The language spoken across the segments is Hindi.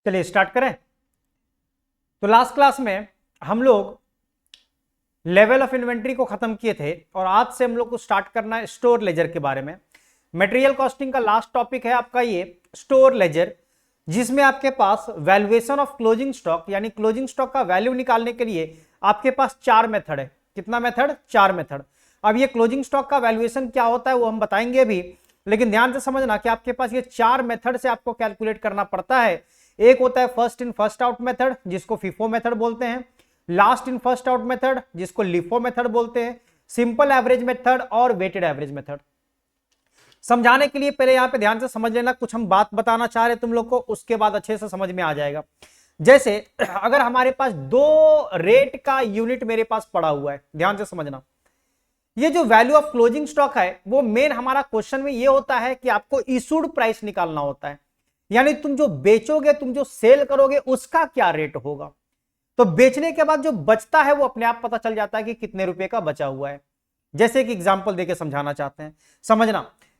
चलिए स्टार्ट करें। तो लास्ट क्लास में हम लोग लेवल ऑफ इन्वेंट्री को खत्म किए थे और आज से हम लोग को स्टार्ट करना है स्टोर लेजर के बारे में। मटेरियल कॉस्टिंग का लास्ट टॉपिक है आपका ये स्टोर लेजर, जिसमें आपके पास वैल्यूएशन ऑफ क्लोजिंग स्टॉक यानी क्लोजिंग स्टॉक का वैल्यू निकालने के लिए आपके पास चार मेथड है। कितना मेथड? चार मेथड। अब ये क्लोजिंग स्टॉक का वैल्यूएशन क्या होता है वो हम बताएंगे अभी, लेकिन ध्यान से समझना कि आपके पास ये चार मेथड से आपको कैलकुलेट करना पड़ता है। एक होता है first in first out method जिसको फीफो मेथड बोलते हैं, last in first out method जिसको लिफो मेथड बोलते हैं, सिंपल एवरेज मेथड और वेटेड एवरेज मेथड। समझाने के लिए पहले यहां पे ध्यान से समझ लेना, कुछ हम बात बताना चाह रहे तुम लोग को, उसके बाद अच्छे से समझ में आ जाएगा। जैसे अगर हमारे पास दो रेट का यूनिट मेरे पास पड़ा हुआ है, ध्यान से समझना, ये जो वैल्यू ऑफ क्लोजिंग स्टॉक है वो मेन हमारा क्वेश्चन में ये होता है कि आपको इशूड प्राइस निकालना होता है, यानी तुम जो बेचोगे, तुम जो सेल करोगे उसका क्या रेट होगा। तो बेचने के बाद जो बचता है वो अपने आप पता चल जाता है कि कितने रुपए का बचा हुआ है। जैसे कि एग्जांपल देके समझाना चाहते हैं, समझना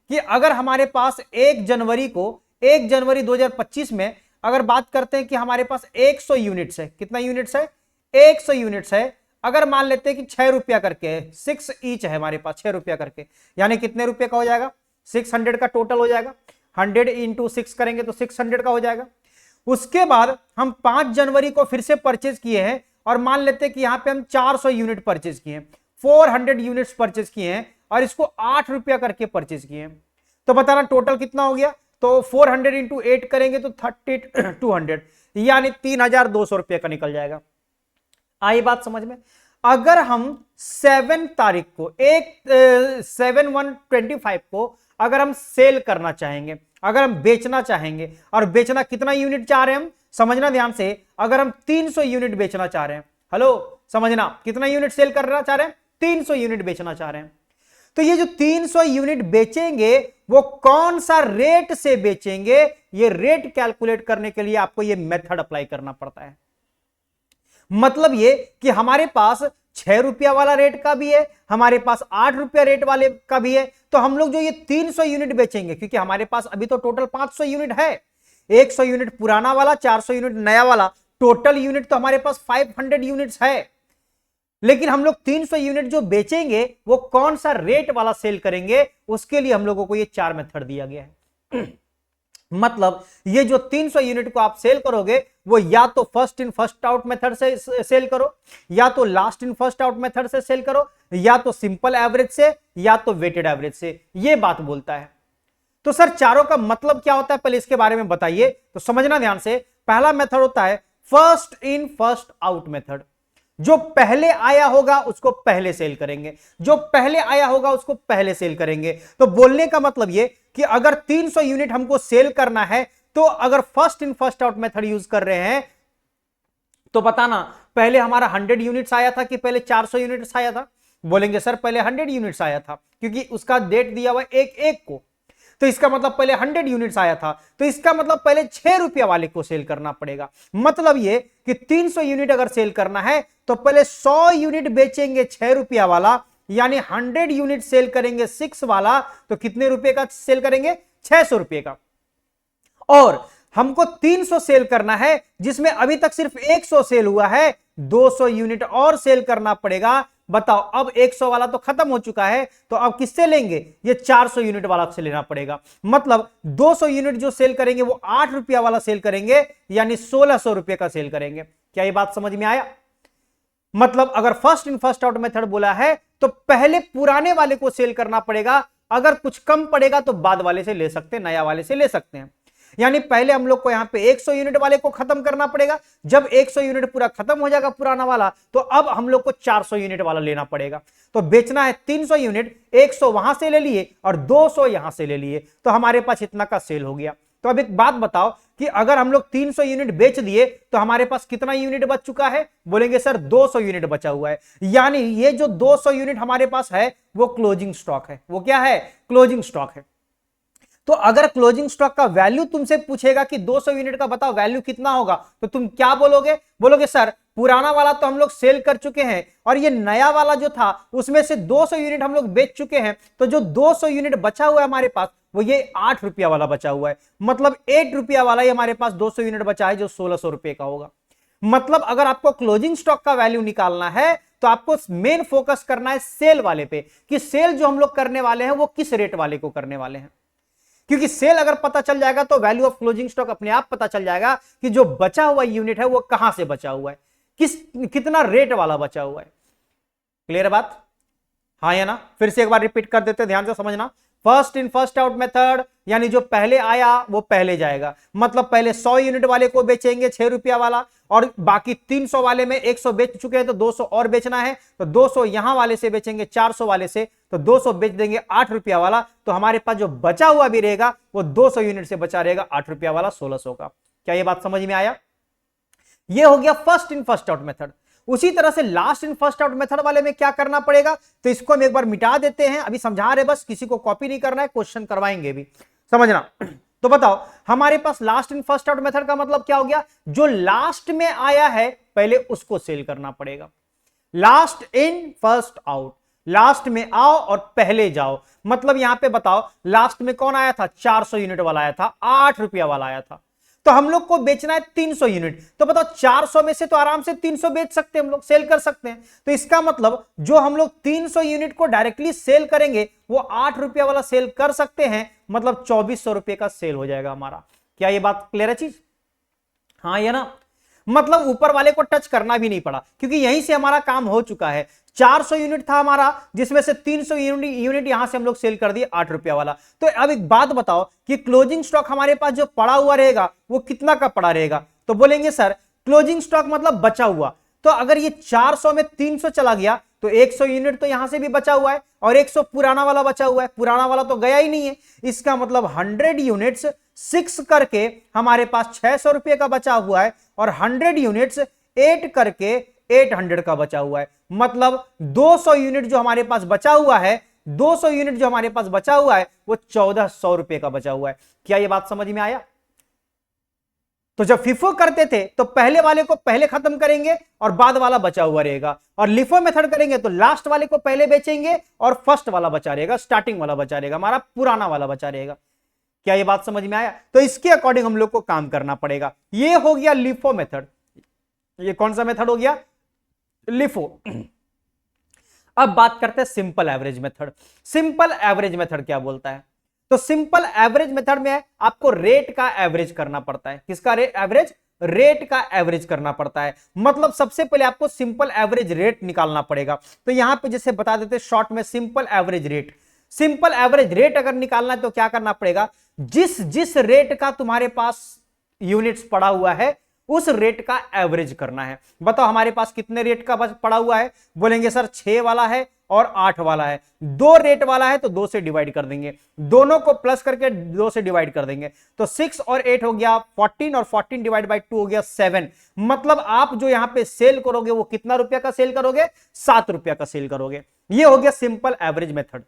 कि अगर हमारे पास 1 जनवरी 2025 में अगर बात करते हैं कि हमारे पास 100 यूनिट्स है। कितना यूनिट्स है? 100 यूनिट्स है। अगर मान लेते हैं कि 6 रुपया करके है, 6 ईच है हमारे पास, 6 रुपया करके, यानी कितने रुपए का हो जाएगा? 600 का टोटल हो जाएगा। 100 इंटू 6 करेंगे तो 600 का हो जाएगा। उसके बाद हम 5 जनवरी को फिर से परचेज किए हैं और मान लेते हैं कि यहां पे हम 400 यूनिट परचेज किए हैं, 400 यूनिट्स परचेज किए हैं और इसको 8 रुपया करके परचेज किए हैं। तो बताना टोटल कितना हो गया? तो 400 इंटू 8 करेंगे तो 3200, यानी 3200 रुपये का निकल जाएगा। आई बात समझ में? अगर हम 7 तारीख को 7/1/25 को अगर हम सेल करना चाहेंगे, अगर हम बेचना चाहेंगे, और बेचना कितना यूनिट चाह रहे हैं हम, समझना ध्यान से, अगर हम 300 यूनिट बेचना चाह रहे हैं, हेलो समझना, कितना यूनिट सेल करना चाह रहे हैं? 300 यूनिट बेचना चाह रहे हैं। तो ये जो 300 यूनिट बेचेंगे वो कौन सा रेट से बेचेंगे, ये रेट कैलकुलेट करने के लिए आपको ये मेथड अप्लाई करना पड़ता है। मतलब ये कि हमारे पास 6 रुपया वाला रेट का भी है, हमारे पास 8 रुपया रेट वाले का भी है। तो हम लोग जो ये 300 यूनिट बेचेंगे, क्योंकि हमारे पास अभी तो टोटल 500 यूनिट है, 100 यूनिट पुराना वाला, 400 यूनिट नया वाला, टोटल यूनिट तो हमारे पास 500 यूनिट्स है। लेकिन हम लोग 300 यूनिट जो बेचेंगे वो कौन सा रेट वाला सेल करेंगे, उसके लिए हम लोगों को ये 4 मेथड दिया गया है। मतलब ये जो 300 यूनिट को आप सेल करोगे वो या तो first in first out method से सेल करो, या तो last in first out method से सेल करो, या तो सिंपल एवरेज से, या तो वेटेड एवरेज से, ये बात बोलता है। तो सर चारों का मतलब क्या होता है, पहले इसके बारे में बताइए। तो समझना ध्यान से, पहला मेथड होता है first in first out method. जो पहले आया होगा उसको पहले सेल करेंगे, जो पहले आया होगा उसको पहले सेल करेंगे। तो बोलने का मतलब ये कि अगर 300 यूनिट हमको सेल करना है तो अगर first in first out method use कर रहे हैं तो बताना पहले हमारा 100 यूनिट्स आया था कि पहले 400 यूनिट्स आया था? बोलेंगे सर पहले 100 यूनिट्स आया था, क्योंकि उसका डेट दिया हुआ 1/1 को, तो इसका मतलब पहले 100 यूनिट्स आया था। तो इसका मतलब पहले 6 रुपया वाले को सेल करना पड़ेगा। मतलब ये कि 300 यूनिट अगर सेल करना है तो पहले 100 यूनिट बेचेंगे 6 रुपया वाला, यानी 100 यूनिट सेल करेंगे 6 वाला, तो कितने रुपए का सेल करेंगे? 600 रुपए का। और हमको 300 सेल करना है जिसमें अभी तक सिर्फ 100 सेल हुआ है, 200 यूनिट और सेल करना पड़ेगा। बताओ अब 100 वाला तो खत्म हो चुका है, तो अब किससे लेंगे? ये 400 यूनिट वाला से लेना पड़ेगा। मतलब 200 यूनिट जो सेल करेंगे वो 8 रुपया वाला सेल करेंगे, यानी 1600 रुपए का सेल करेंगे। क्या ये बात समझ में आया? मतलब अगर first in first out method बोला है तो पहले पुराने वाले को सेल करना पड़ेगा, अगर कुछ कम पड़ेगा तो बाद वाले से ले सकते हैं, नया वाले से ले सकते हैं। यानी पहले हम लोग को यहां पे 100 यूनिट वाले को खत्म करना पड़ेगा। जब 100 यूनिट पूरा खत्म हो जाएगा पुराना वाला, तो अब हम लोग को 400 यूनिट वाला लेना पड़ेगा। तो बेचना है 300 यूनिट, 100 वहां से ले लिए और 200 यहां से ले लिए, तो हमारे पास इतना का सेल हो गया। तो अब एक बात बताओ कि अगर हम लोग 300 यूनिट बेच दिए तो हमारे पास कितना यूनिट बच चुका है? बोलेंगे सर 200 यूनिट बचा हुआ है। यानी ये जो 200 यूनिट हमारे पास है वो क्लोजिंग स्टॉक है। वो क्या है? क्लोजिंग स्टॉक है। तो तो अगर क्लोजिंग स्टॉक का वैल्यू तुमसे पूछेगा कि 200 यूनिट का बताओ वैल्यू कितना होगा, तो तुम क्या बोलोगे? बोलोगे सर पुराना वाला तो हम लोग सेल कर चुके हैं और ये नया वाला जो था उसमें से 200 यूनिट हम लोग बेच चुके हैं, तो जो 200 यूनिट बचा हुआ है हमारे पास वो ये 8 रुपया वाला बचा हुआ है। मतलब 8 रुपया वाला ही हमारे पास 200 यूनिट बचा है जो 1600 रुपए का होगा। मतलब अगर आपको क्लोजिंग स्टॉक का वैल्यू निकालना है तो आपको मेन फोकस करना है सेल वाले पे, कि सेल जो हम लोग करने वाले हैं वो किस रेट वाले को करने वाले हैं। क्योंकि सेल अगर पता चल जाएगा तो वैल्यू ऑफ क्लोजिंग स्टॉक अपने आप पता चल जाएगा कि जो बचा हुआ यूनिट है वो कहां से बचा हुआ है, कितना रेट वाला बचा हुआ है। क्लियर है बात? हाँ या ना? फिर से एक बार रिपीट कर देते, ध्यान से समझना। First in first out method, यानी जो पहले आया वो पहले जाएगा। मतलब पहले 100 यूनिट वाले को बेचेंगे 6 रुपया वाला, और बाकी 300 वाले में 100 बेच चुके हैं तो 200 और बेचना है, तो 200 यहां वाले से बेचेंगे 400 वाले से, तो 200 बेच देंगे 8 रुपया वाला, तो हमारे पास जो बचा हुआ भी रहेगा वो 200 यूनिट से बचा रहेगा 8 रुपया वाला 1600 का। क्या ये बात समझ में आया? ये हो गया first in first out method. उसी तरह से last in first out method वाले में क्या करना पड़ेगा, तो इसको हम एक बार मिटा देते हैं, अभी समझा रहे, बस किसी को कॉपी नहीं करना है, क्वेश्चन करवाएंगे भी, समझना। तो बताओ हमारे पास last in first out method का मतलब क्या हो गया? जो लास्ट में आया है पहले उसको सेल करना पड़ेगा। Last in first out, last में आओ और पहले जाओ। मतलब यहां पे बताओ लास्ट में कौन आया था? 400 यूनिट वाला आया था, 8 रुपया वाला आया था, तो हम लोग को बेचना है 300 यूनिट। तो बताओ 400 में से तो आराम से 300 बेच सकते हैं, हम लोग सेल कर सकते हैं। तो इसका मतलब जो हम लोग 300 यूनिट को डायरेक्टली सेल करेंगे वो 8 रुपया वाला सेल कर सकते हैं, मतलब 2400 रुपए का सेल हो जाएगा हमारा। क्या ये बात क्लियर है चीज? हाँ या ना? मतलब ऊपर वाले को टच करना भी नहीं पड़ा, क्योंकि यहीं से हमारा काम हो चुका है। 400 यूनिट था हमारा, जिसमें से 300 यूनिट यहां से हम लोग सेल कर दिए 8 रुपया वाला। तो अब एक बात बताओ कि क्लोजिंग स्टॉक हमारे पास जो पड़ा हुआ रहेगा वो कितना का पड़ा रहेगा? तो बोलेंगे सर क्लोजिंग स्टॉक मतलब बचा हुआ, तो अगर ये 400 में 300 चला गया तो 100 यूनिट तो यहां से भी बचा हुआ है और 100 पुराना वाला बचा हुआ है, पुराना वाला तो गया ही नहीं है। इसका मतलब 100 यूनिट्स 6 करके हमारे पास 600 रुपए का बचा हुआ है, और 100 यूनिट्स 8 करके 800 का बचा हुआ है। मतलब 200 यूनिट जो हमारे पास बचा हुआ है, 200 यूनिट जो हमारे पास बचा हुआ है वो 1400 रुपए का बचा हुआ है। क्या ये बात समझ में आया? तो जब फिफो करते थे तो पहले वाले को पहले खत्म करेंगे और बाद वाला बचा हुआ रहेगा, और लिफो मेथड करेंगे तो लास्ट वाले को पहले बेचेंगे और फर्स्ट वाला बचा रहेगा, स्टार्टिंग वाला बचा रहेगा, हमारा पुराना वाला बचा रहेगा। क्या ये बात समझ में आया? तो इसके अकॉर्डिंग हम लोग को काम करना पड़ेगा। ये हो गया लिफो मेथड। ये कौन सा मेथड हो गया? लिफो। अब बात करते हैं simple average method. Simple average method क्या बोलता है? तो सिंपल एवरेज मेथड में आपको रेट का एवरेज करना पड़ता है। किसका एवरेज? रेट का एवरेज करना पड़ता है। मतलब सबसे पहले आपको सिंपल एवरेज रेट निकालना पड़ेगा। तो यहां पे जैसे बता देते शॉर्ट में simple average rate. Simple average rate अगर निकालना है तो क्या करना पड़ेगा? जिस जिस रेट का तुम्हारे पास यूनिट्स पड़ा हुआ है उस रेट का एवरेज करना है। बताओ हमारे पास कितने रेट का पड़ा हुआ है? बोलेंगे सर 6 वाला है और 8 वाला है। 2 रेट वाला है तो 2 से डिवाइड कर देंगे, दोनों को प्लस करके 2 से डिवाइड कर देंगे, तो 6 और 8 हो गया 14, और 14 डिवाइड बाई 2 हो गया 7। मतलब आप जो यहां पे सेल करोगे वो कितना रुपया का सेल करोगे? 7 रुपया का सेल करोगे। ये हो गया सिंपल एवरेज मेथड।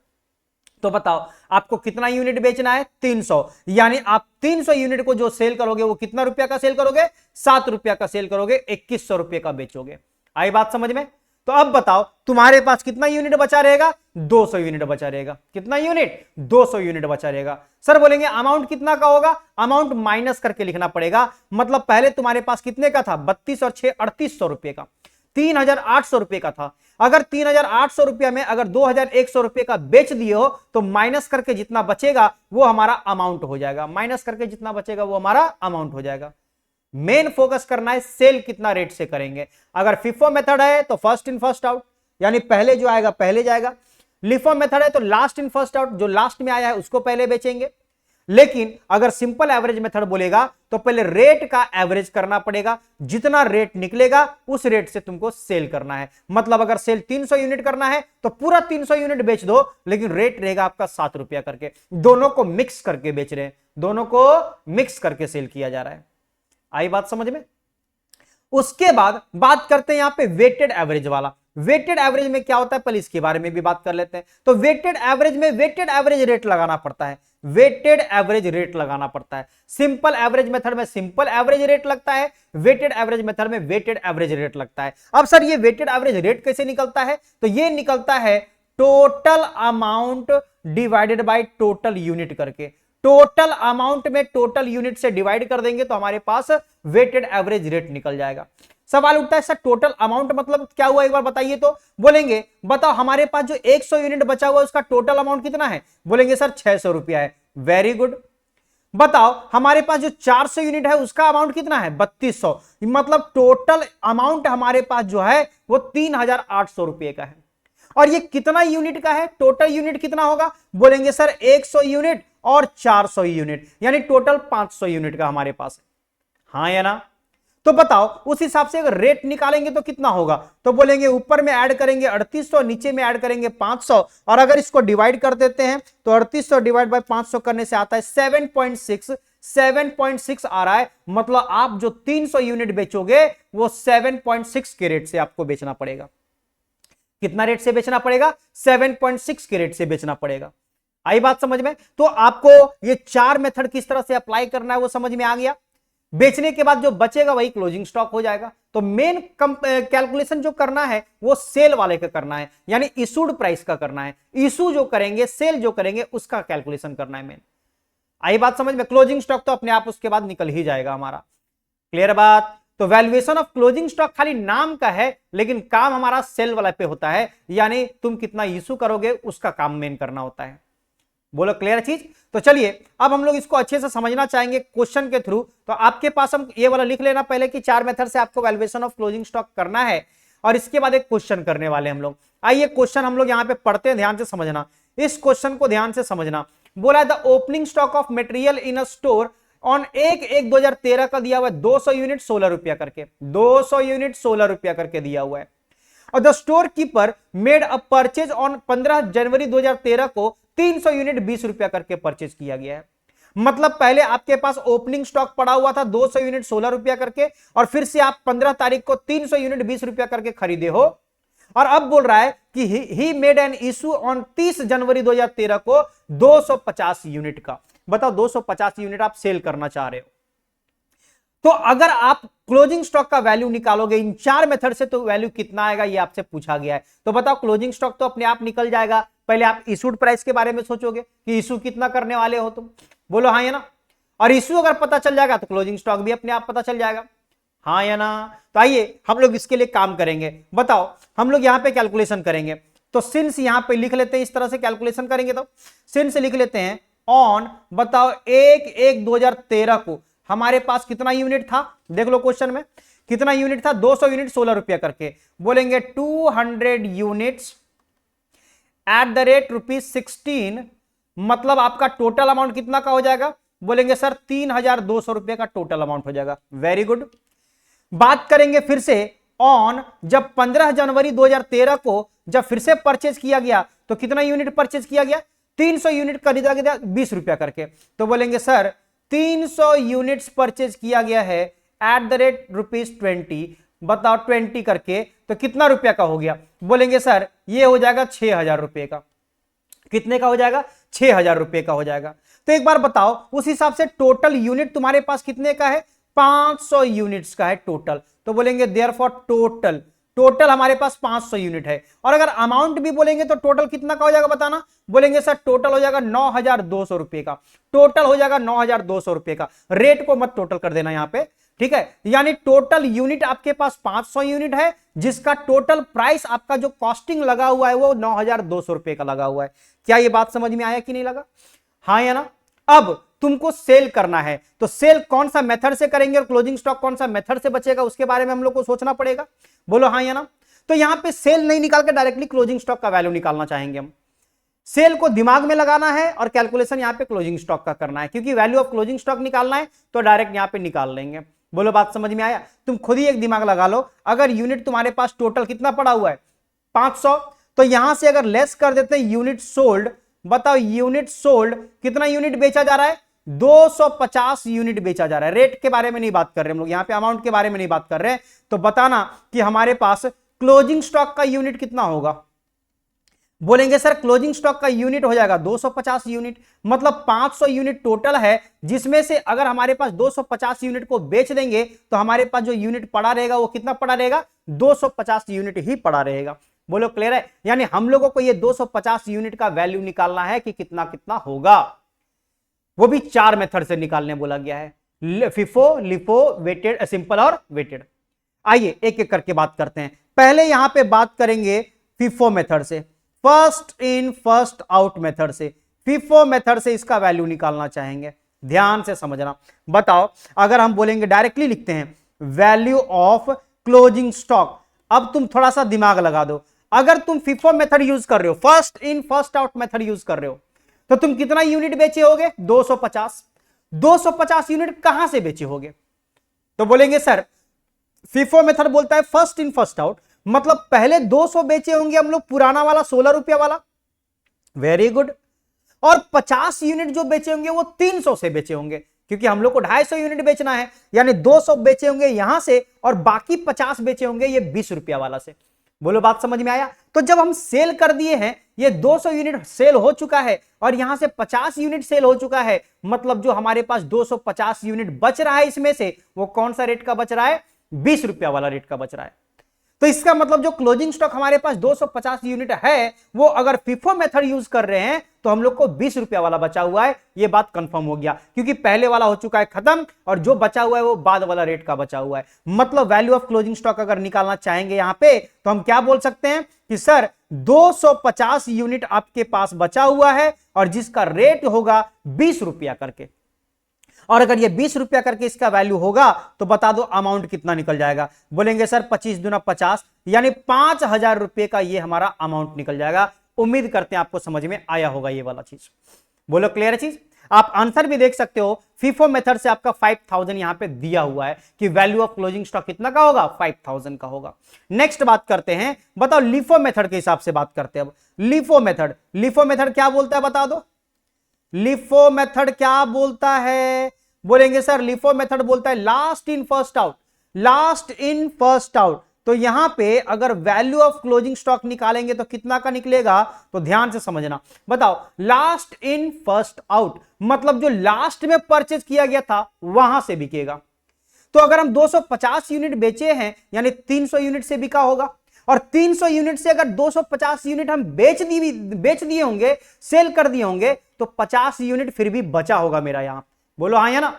तो बताओ आपको कितना यूनिट बेचना है? 300, यानी आप 300 यूनिट को जो सेल करोगे वो कितना रुपया का सेल करोगे? 7 रुपया का सेल करोगे, 2100 रुपये का बेचोगे। आई बात समझ में? तो अब बताओ तुम्हारे पास कितना यूनिट बचा रहेगा? 200 यूनिट बचा रहेगा। कितना यूनिट? 200 यूनिट बचा रहेगा। सर बोलेंगे अमाउंट कितना का होगा? अमाउंट माइनस करके लिखना पड़ेगा। मतलब पहले तुम्हारे पास कितने का था? 32 और 6 3800 रुपए का, 3800 रुपए का था। अगर 3800 रुपया में अगर 2100 रुपए का बेच दिए हो तो माइनस करके जितना बचेगा वो हमारा अमाउंट हो जाएगा। माइनस करके जितना बचेगा वो हमारा अमाउंट हो जाएगा। मेन फोकस करना है सेल कितना रेट से करेंगे। अगर फिफो मेथड है तो फर्स्ट इन फर्स्ट आउट, यानी पहले जो आएगा पहले जाएगा। लिफो मेथड है तो लास्ट इन फर्स्ट आउट, जो लास्ट में आया है उसको पहले बेचेंगे। लेकिन अगर सिंपल एवरेज मेथड बोलेगा तो पहले रेट का एवरेज करना पड़ेगा, जितना रेट निकलेगा उस रेट से तुमको सेल करना है। मतलब अगर सेल 300 यूनिट करना है तो पूरा 300 यूनिट बेच दो, लेकिन रेट रहेगा आपका 7 रुपया करके। दोनों को मिक्स करके बेच रहे हैं, दोनों को मिक्स करके सेल किया जा रहा है। आई बात समझ में? उसके बाद बात करते हैं यहां पे वेटेड एवरेज वाला। वेटेड एवरेज में क्या होता है, पहले इसके बारे में भी बात कर लेते हैं। तो वेटेड एवरेज में वेटेड एवरेज रेट लगाना पड़ता है, वेटेड एवरेज रेट लगाना पड़ता है। सिंपल एवरेज मेथड में सिंपल एवरेज रेट लगता है, वेटेड एवरेज मेथड में वेटेड एवरेज रेट लगता है। अब सर ये वेटेड एवरेज रेट कैसे निकलता है, तो ये निकलता है total amount divided by total unit करके। टोटल अमाउंट में टोटल यूनिट से डिवाइड कर देंगे तो हमारे पास वेटेड एवरेज रेट निकल जाएगा। सवाल उठता है सर टोटल अमाउंट मतलब क्या हुआ, एक बार बताइए। तो बोलेंगे बताओ हमारे पास जो 100 यूनिट बचा हुआ है उसका टोटल अमाउंट कितना है, बोलेंगे सर 600 रुपया है। Very good. बताओ हमारे पास जो 400 यूनिट है उसका अमाउंट कितना है, 3200, मतलब टोटल अमाउंट हमारे पास जो है वो 3800 रुपए का है। और ये कितना यूनिट का है, टोटल यूनिट कितना होगा, बोलेंगे सर 100 यूनिट और 400 यूनिट, यानी टोटल 500 यूनिट का हमारे पास है। हाँ या ना। तो बताओ उस हिसाब से अगर रेट निकालेंगे तो कितना होगा, तो बोलेंगे ऊपर में ऐड करेंगे 3800, नीचे में ऐड करेंगे 500, और अगर इसको डिवाइड कर देते हैं तो 3800 डिवाइड बाय 500 करने से आता है 7.6 आ रहा है। मतलब आप जो 300 यूनिट बेचोगे वो 7.6 के रेट से आपको बेचना पड़ेगा। कितना रेट से बेचना पड़ेगा, 7.6 के रेट से बेचना पड़ेगा। आई बात समझ में। तो आपको ये 4 मेथड किस तरह से अप्लाई करना है वो समझ में आ गया। बेचने के बाद जो बचेगा वही क्लोजिंग स्टॉक हो जाएगा। तो मेन कैलकुलेशन जो करना है वो सेल वाले का करना है, यानी इशूड प्राइस का करना है। इशू जो करेंगे, सेल जो करेंगे उसका कैलकुलेशन करना है मेन। आई बात समझ में। क्लोजिंग स्टॉक तो अपने आप उसके बाद निकल ही जाएगा हमारा। क्लियर बात। तो वैल्यूएशन ऑफ क्लोजिंग स्टॉक खाली नाम का है, लेकिन काम हमारा सेल वाला पे होता है, यानी तुम कितना इशू करोगे उसका काम मेन करना होता है। बोलो क्लियर चीज। तो चलिए अब हम लोग इसको अच्छे से समझना चाहेंगे क्वेश्चन के थ्रू। तो आपके पास हम ये वाला लिख लेना पहले कि 4 मेथड से आपको वैल्यूएशन ऑफ क्लोजिंग स्टॉक करना है, और इसके बाद एक क्वेश्चन करने वाले हम लोग। आइए क्वेश्चन हम लोग यहां पे पढ़ते हैं, ध्यान से समझना, इस क्वेश्चन को ध्यान से समझना। बोला है the opening stock of material in a store on 1/1/2013 का दिया हुआ है 200 यूनिट 16 रुपया करके, 200 यूनिट 16 रुपया करके दिया हुआ है। और the store keeper made a purchase on 15 जनवरी 2013 को 300 यूनिट 20 रुपया करके परचेज किया गया है। मतलब पहले आपके पास ओपनिंग स्टॉक पड़ा हुआ था 200 यूनिट 16 रुपया करके, और फिर से आप 15 तारीख को 300 यूनिट 20 रुपया करके खरीदे हो। और अब बोल रहा है कि he made an issue on 30 जनवरी 2013 को 250 यूनिट का। बताओ 250 यूनिट आप सेल करना चाह रहे हो। तो अगर आप क्लोजिंग स्टॉक का वैल्यू निकालोगे इन 4 मेथड से, तो वैल्यू कितना आएगा ये आपसे पूछा गया है। तो बताओ क्लोजिंग स्टॉक तो अपने आप निकल जाएगा। पहले आप इशूड प्राइस के बारे में सोचोगे कि इशू कितना करने वाले हो तुम, बोलो हाँ या ना। और इशू अगर पता चल जाएगा तो क्लोजिंग स्टॉक भी अपने आप पता चल जाएगा, हाँ या ना। तो आइए हम लोग इसके लिए काम करेंगे। बताओ हम लोग यहां पे कैलकुलेशन करेंगे। तो सिंस यहां पे लिख लेते हैं, इस तरह से कैलकुलेशन करेंगे। तो सिंस लिख लेते हैं ऑन, बताओ 1/1/2013 को हमारे पास कितना यूनिट था, देख लो क्वेश्चन में कितना यूनिट था, 200 यूनिट 16 रुपया करके। बोलेंगे 200 यूनिट्स एट द रेट ₹16, मतलब आपका टोटल अमाउंट कितना का हो जाएगा, बोलेंगे सर 3200 रुपए का टोटल अमाउंट हो जाएगा। Very good. बात करेंगे फिर से ऑन, जब 15 जनवरी 2013 को जब फिर से परचेज किया गया तो कितना यूनिट परचेज किया गया, 300 यूनिट खरीदा गया 20 रुपया करके। तो बोलेंगे सर 300 यूनिट्स परचेज किया गया है एट द रेट ₹20, बताओ 20 करके, तो कितना रुपया का हो गया, बोलेंगे सर ये हो जाएगा 6000 रुपए का। कितने का हो जाएगा, 6000 रुपए का हो जाएगा। तो एक बार बताओ उस हिसाब से टोटल यूनिट तुम्हारे पास कितने का है, 500 यूनिट्स का है टोटल। तो बोलेंगे देयरफॉर टोटल हमारे पास 500 यूनिट है। और अगर अमाउंट भी बोलेंगे तो टोटल कितना का हो जाएगा बताना, बोलेंगे सर टोटल हो जाएगा 9200 रुपए का। टोटल हो जाएगा 9200 रुपए का। रेट को मत टोटल कर देना यहां पे, ठीक है। यानी टोटल यूनिट आपके पास 500 यूनिट है, जिसका टोटल प्राइस आपका जो कॉस्टिंग लगा हुआ है वो 9200 रुपए का लगा हुआ है। क्या ये बात समझ में आया कि नहीं लगा, हाँ या ना। अब तुमको सेल करना है, तो सेल कौन सा मेथड से करेंगे और क्लोजिंग स्टॉक कौन सा मेथड से बचेगा उसके बारे में हम लोग को सोचना पड़ेगा, बोलो हाँ या ना। तो यहां पे सेल नहीं निकाल के डायरेक्टली क्लोजिंग स्टॉक का वैल्यू निकालना चाहेंगे हम। सेल को दिमाग में लगाना है और कैलकुलेशन यहां पे क्लोजिंग स्टॉक का करना है, क्योंकि वैल्यू ऑफ क्लोजिंग स्टॉक निकालना है तो डायरेक्ट यहां पे निकाल लेंगे। बोलो बात समझ में आया। तुम खुद ही एक दिमाग लगा लो, अगर यूनिट तुम्हारे पास टोटल कितना पड़ा हुआ है 500, तो यहां से अगर लेस कर देते हैं यूनिट सोल्ड, बताओ यूनिट सोल्ड कितना यूनिट बेचा जा रहा है, 250 यूनिट बेचा जा रहा है। रेट के बारे में नहीं बात कर रहे हम लोग, यहां पे अमाउंट के बारे में नहीं बात कर रहे हैं। तो बताना कि हमारे पास क्लोजिंग स्टॉक का यूनिट कितना होगा? बोलेंगे सर क्लोजिंग स्टॉक का यूनिट हो जाएगा 250 यूनिट, मतलब 500 यूनिट टोटल है, जिसमें से अगर हमारे पास 250 यूनिट को बेच देंगे तो हमारे पास जो यूनिट पड़ा रहेगा वो कितना पड़ा रहेगा? 250 यूनिट ही पड़ा रहेगा। बोलो क्लियर है? यानी हम लोगों को ये 250 यूनिट का वैल्यू निकालना है कि कितना कितना होगा, वो भी 4 मेथड से निकालने बोला गया है, फिफो, लिफो, वेटेड, सिंपल और वेटेड। आइए एक एक करके बात करते हैं। पहले यहां पे बात करेंगे फिफो मेथड से, first in first out method से। फिफो मेथड से इसका वैल्यू निकालना चाहेंगे, ध्यान से समझना। बताओ, अगर हम बोलेंगे डायरेक्टली लिखते हैं वैल्यू ऑफ क्लोजिंग स्टॉक, अब तुम थोड़ा सा दिमाग लगा दो। अगर तुम फिफो मेथड यूज कर रहे हो, first in first out method use कर रहे हो, तो तुम कितना यूनिट बेचे होगे? 250। 250 यूनिट कहां से बेचे होगे? तो बोलेंगे सर फिफो मेथड बोलता है फर्स्ट इन फर्स्ट आउट, मतलब पहले 200 बेचे होंगे हम लोग पुराना वाला 16 रुपया वाला, वेरी गुड, और 50 यूनिट जो बेचे होंगे वो 300 से बेचे होंगे, क्योंकि हम लोग को 250 यूनिट बेचना है, यानी 200 बेचे होंगे यहां से और बाकी 50 बेचे होंगे ये 20 रुपया वाला से। बोलो बात समझ में आया? तो जब हम सेल कर दिए हैं, ये 200 यूनिट सेल हो चुका है और यहां से 50 यूनिट सेल हो चुका है, मतलब जो हमारे पास 250 यूनिट बच रहा है इसमें से वो कौन सा रेट का बच रहा है? 20 रुपया वाला रेट का बच रहा है। तो इसका मतलब जो क्लोजिंग स्टॉक हमारे पास 250 यूनिट है, वो अगर फिफो मेथड यूज कर रहे हैं तो हम लोग को 20 रुपया वाला बचा हुआ है। ये बात कंफर्म हो गया, क्योंकि पहले वाला हो चुका है खत्म और जो बचा हुआ है वो बाद वाला रेट का बचा हुआ है। मतलब वैल्यू ऑफ क्लोजिंग स्टॉक अगर निकालना चाहेंगे यहां पे, तो हम क्या बोल सकते हैं कि सर 250 यूनिट आपके पास बचा हुआ है और जिसका रेट होगा 20 रुपया करके, और अगर ये 20 रुपया करके इसका वैल्यू होगा तो बता दो अमाउंट कितना निकल जाएगा? बोलेंगे सर 25 दूना 50, यानी 5000 रुपए का ये हमारा अमाउंट निकल जाएगा। उम्मीद करते हैं आपको समझ में आया होगा ये वाला चीज। बोलो क्लियर है चीज? आप आंसर भी देख सकते हो, फिफो मेथड से आपका 5000 यहां पे दिया हुआ है कि वैल्यू ऑफ क्लोजिंग स्टॉक कितना का होगा? 5000 का होगा। नेक्स्ट बात करते हैं, बताओ लिफो मेथड के हिसाब से बात करते हैं। अब लिफो मेथड, लिफो मेथड क्या बोलता है बता दो? लिफो मेथड क्या बोलता है? बोलेंगे सर लिफो मेथड बोलता है last in first out, last in first out. तो यहां पे अगर वैल्यू ऑफ क्लोजिंग स्टॉक निकालेंगे तो कितना का निकलेगा? तो ध्यान से समझना। बताओ लास्ट इन फर्स्ट आउट मतलब जो लास्ट में परचेज किया गया था वहां से बिकेगा। तो अगर हम 250 यूनिट बेचे हैं यानी 300 यूनिट से बिका होगा, और 300 यूनिट से अगर 250 यूनिट हम बेच दिए होंगे, सेल कर दिए होंगे, तो 50 यूनिट फिर भी बचा होगा मेरा यहां। बोलो हाँ या ना?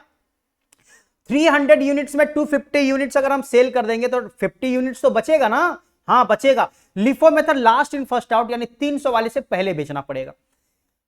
300 यूनिट्स में 250 यूनिट्स अगर हम सेल कर देंगे तो 50 यूनिट्स तो बचेगा ना? हाँ बचेगा। LIFO method last in first out यानी 300 वाले से पहले बेचना पड़ेगा।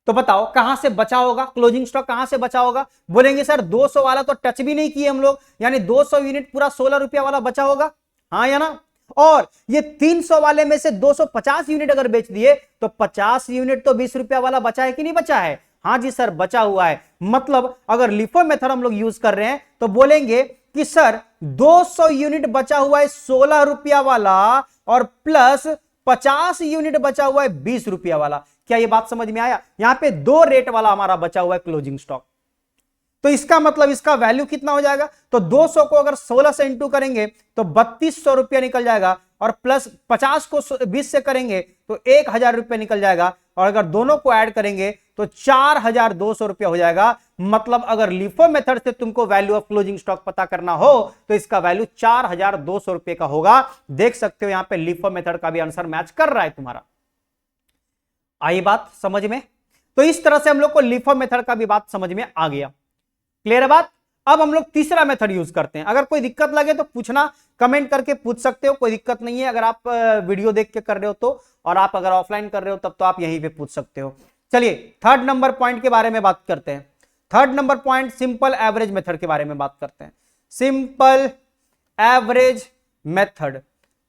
तो बताओ कहां से बचा होगा क्लोजिंग स्टॉक? कहां से बचा होगा? बोलेंगे सर 200 वाला तो टच भी नहीं किए हम लोग, यानी 200 यूनिट पूरा 16 रुपया वाला बचा होगा, हाँ या ना? और ये 300 वाले में से 250 यूनिट अगर बेच दिए तो 50 यूनिट तो 20 रुपया वाला बचा है कि नहीं बचा है? हाँ जी सर बचा हुआ है। मतलब अगर लिफो मेथड हम लोग यूज कर रहे हैं तो बोलेंगे कि सर 200 यूनिट बचा हुआ है 16 रुपया वाला और प्लस 50 यूनिट बचा हुआ है 20 रुपया वाला। क्या ये बात समझ में आया? यहां पे 2 रेट वाला हमारा बचा हुआ है क्लोजिंग स्टॉक। तो इसका मतलब इसका वैल्यू कितना हो जाएगा? तो 200 को अगर 16 से इंटू करेंगे तो 3200 रुपया निकल जाएगा, और प्लस 50 को 20 से करेंगे तो 1000 रुपया निकल जाएगा, और अगर दोनों को ऐड करेंगे तो 4200 रुपया हो जाएगा। मतलब अगर लिफो मेथड से तुमको वैल्यू ऑफ क्लोजिंग स्टॉक पता करना हो तो इसका वैल्यू 4200 रुपये का होगा। देख सकते हो यहां पे लिफो मेथड का भी आंसर मैच कर रहा है तुम्हारा। आई बात समझ में? तो इस तरह से हम लोग को लिफो मेथड का भी बात समझ में आ गया। क्लियर है बात? अब हम लोग तीसरा मेथड यूज करते हैं। अगर कोई दिक्कत लगे तो पूछना, कमेंट करके पूछ सकते हो, कोई दिक्कत नहीं है। अगर आप वीडियो देख के कर रहे हो तो, और आप अगर ऑफलाइन कर रहे हो तब तो आप यहीं पे पूछ सकते हो। चलिए थर्ड नंबर पॉइंट के बारे में बात करते हैं। Third number point simple average method के बारे में बात करते हैं। सिंपल एवरेज मेथड,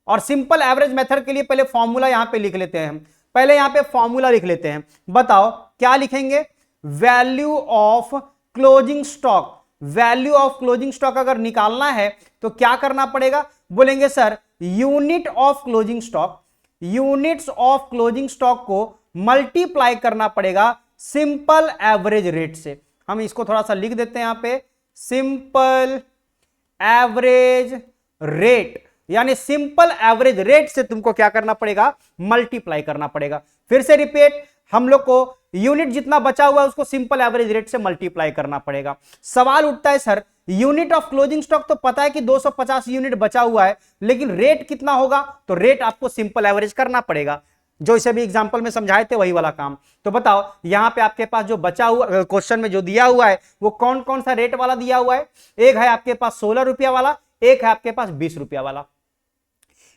और सिंपल एवरेज मेथड के लिए पहले फॉर्मूला यहां पे लिख लेते हैं हम। पहले यहां पे फॉर्मूला लिख लेते हैं। बताओ क्या लिखेंगे? Value of closing stock. Value of closing stock अगर निकालना है तो क्या करना पड़ेगा? बोलेंगे sir unit of closing stock, units of closing stock को मल्टीप्लाई करना पड़ेगा सिंपल एवरेज रेट से। हम इसको थोड़ा सा लिख देते हैं यहां पे, सिंपल एवरेज रेट। यानी सिंपल एवरेज रेट से तुमको क्या करना पड़ेगा, मल्टीप्लाई करना पड़ेगा। फिर से रिपीट, हम लोग को यूनिट जितना बचा हुआ है उसको सिंपल एवरेज रेट से मल्टीप्लाई करना पड़ेगा। सवाल उठता है sir unit of closing stock तो पता है कि 250 यूनिट बचा हुआ है, लेकिन रेट कितना होगा, तो रेट आपको सिंपल एवरेज करना पड़ेगा, जो इसे भी एग्जांपल में समझाए थे वही वाला काम। तो बताओ यहां पे आपके पास जो बचा हुआ क्वेश्चन में जो दिया हुआ है वो कौन कौन सा रेट वाला दिया हुआ है, एक है आपके पास 16 रुपया वाला, एक है आपके पास 20 रुपया वाला,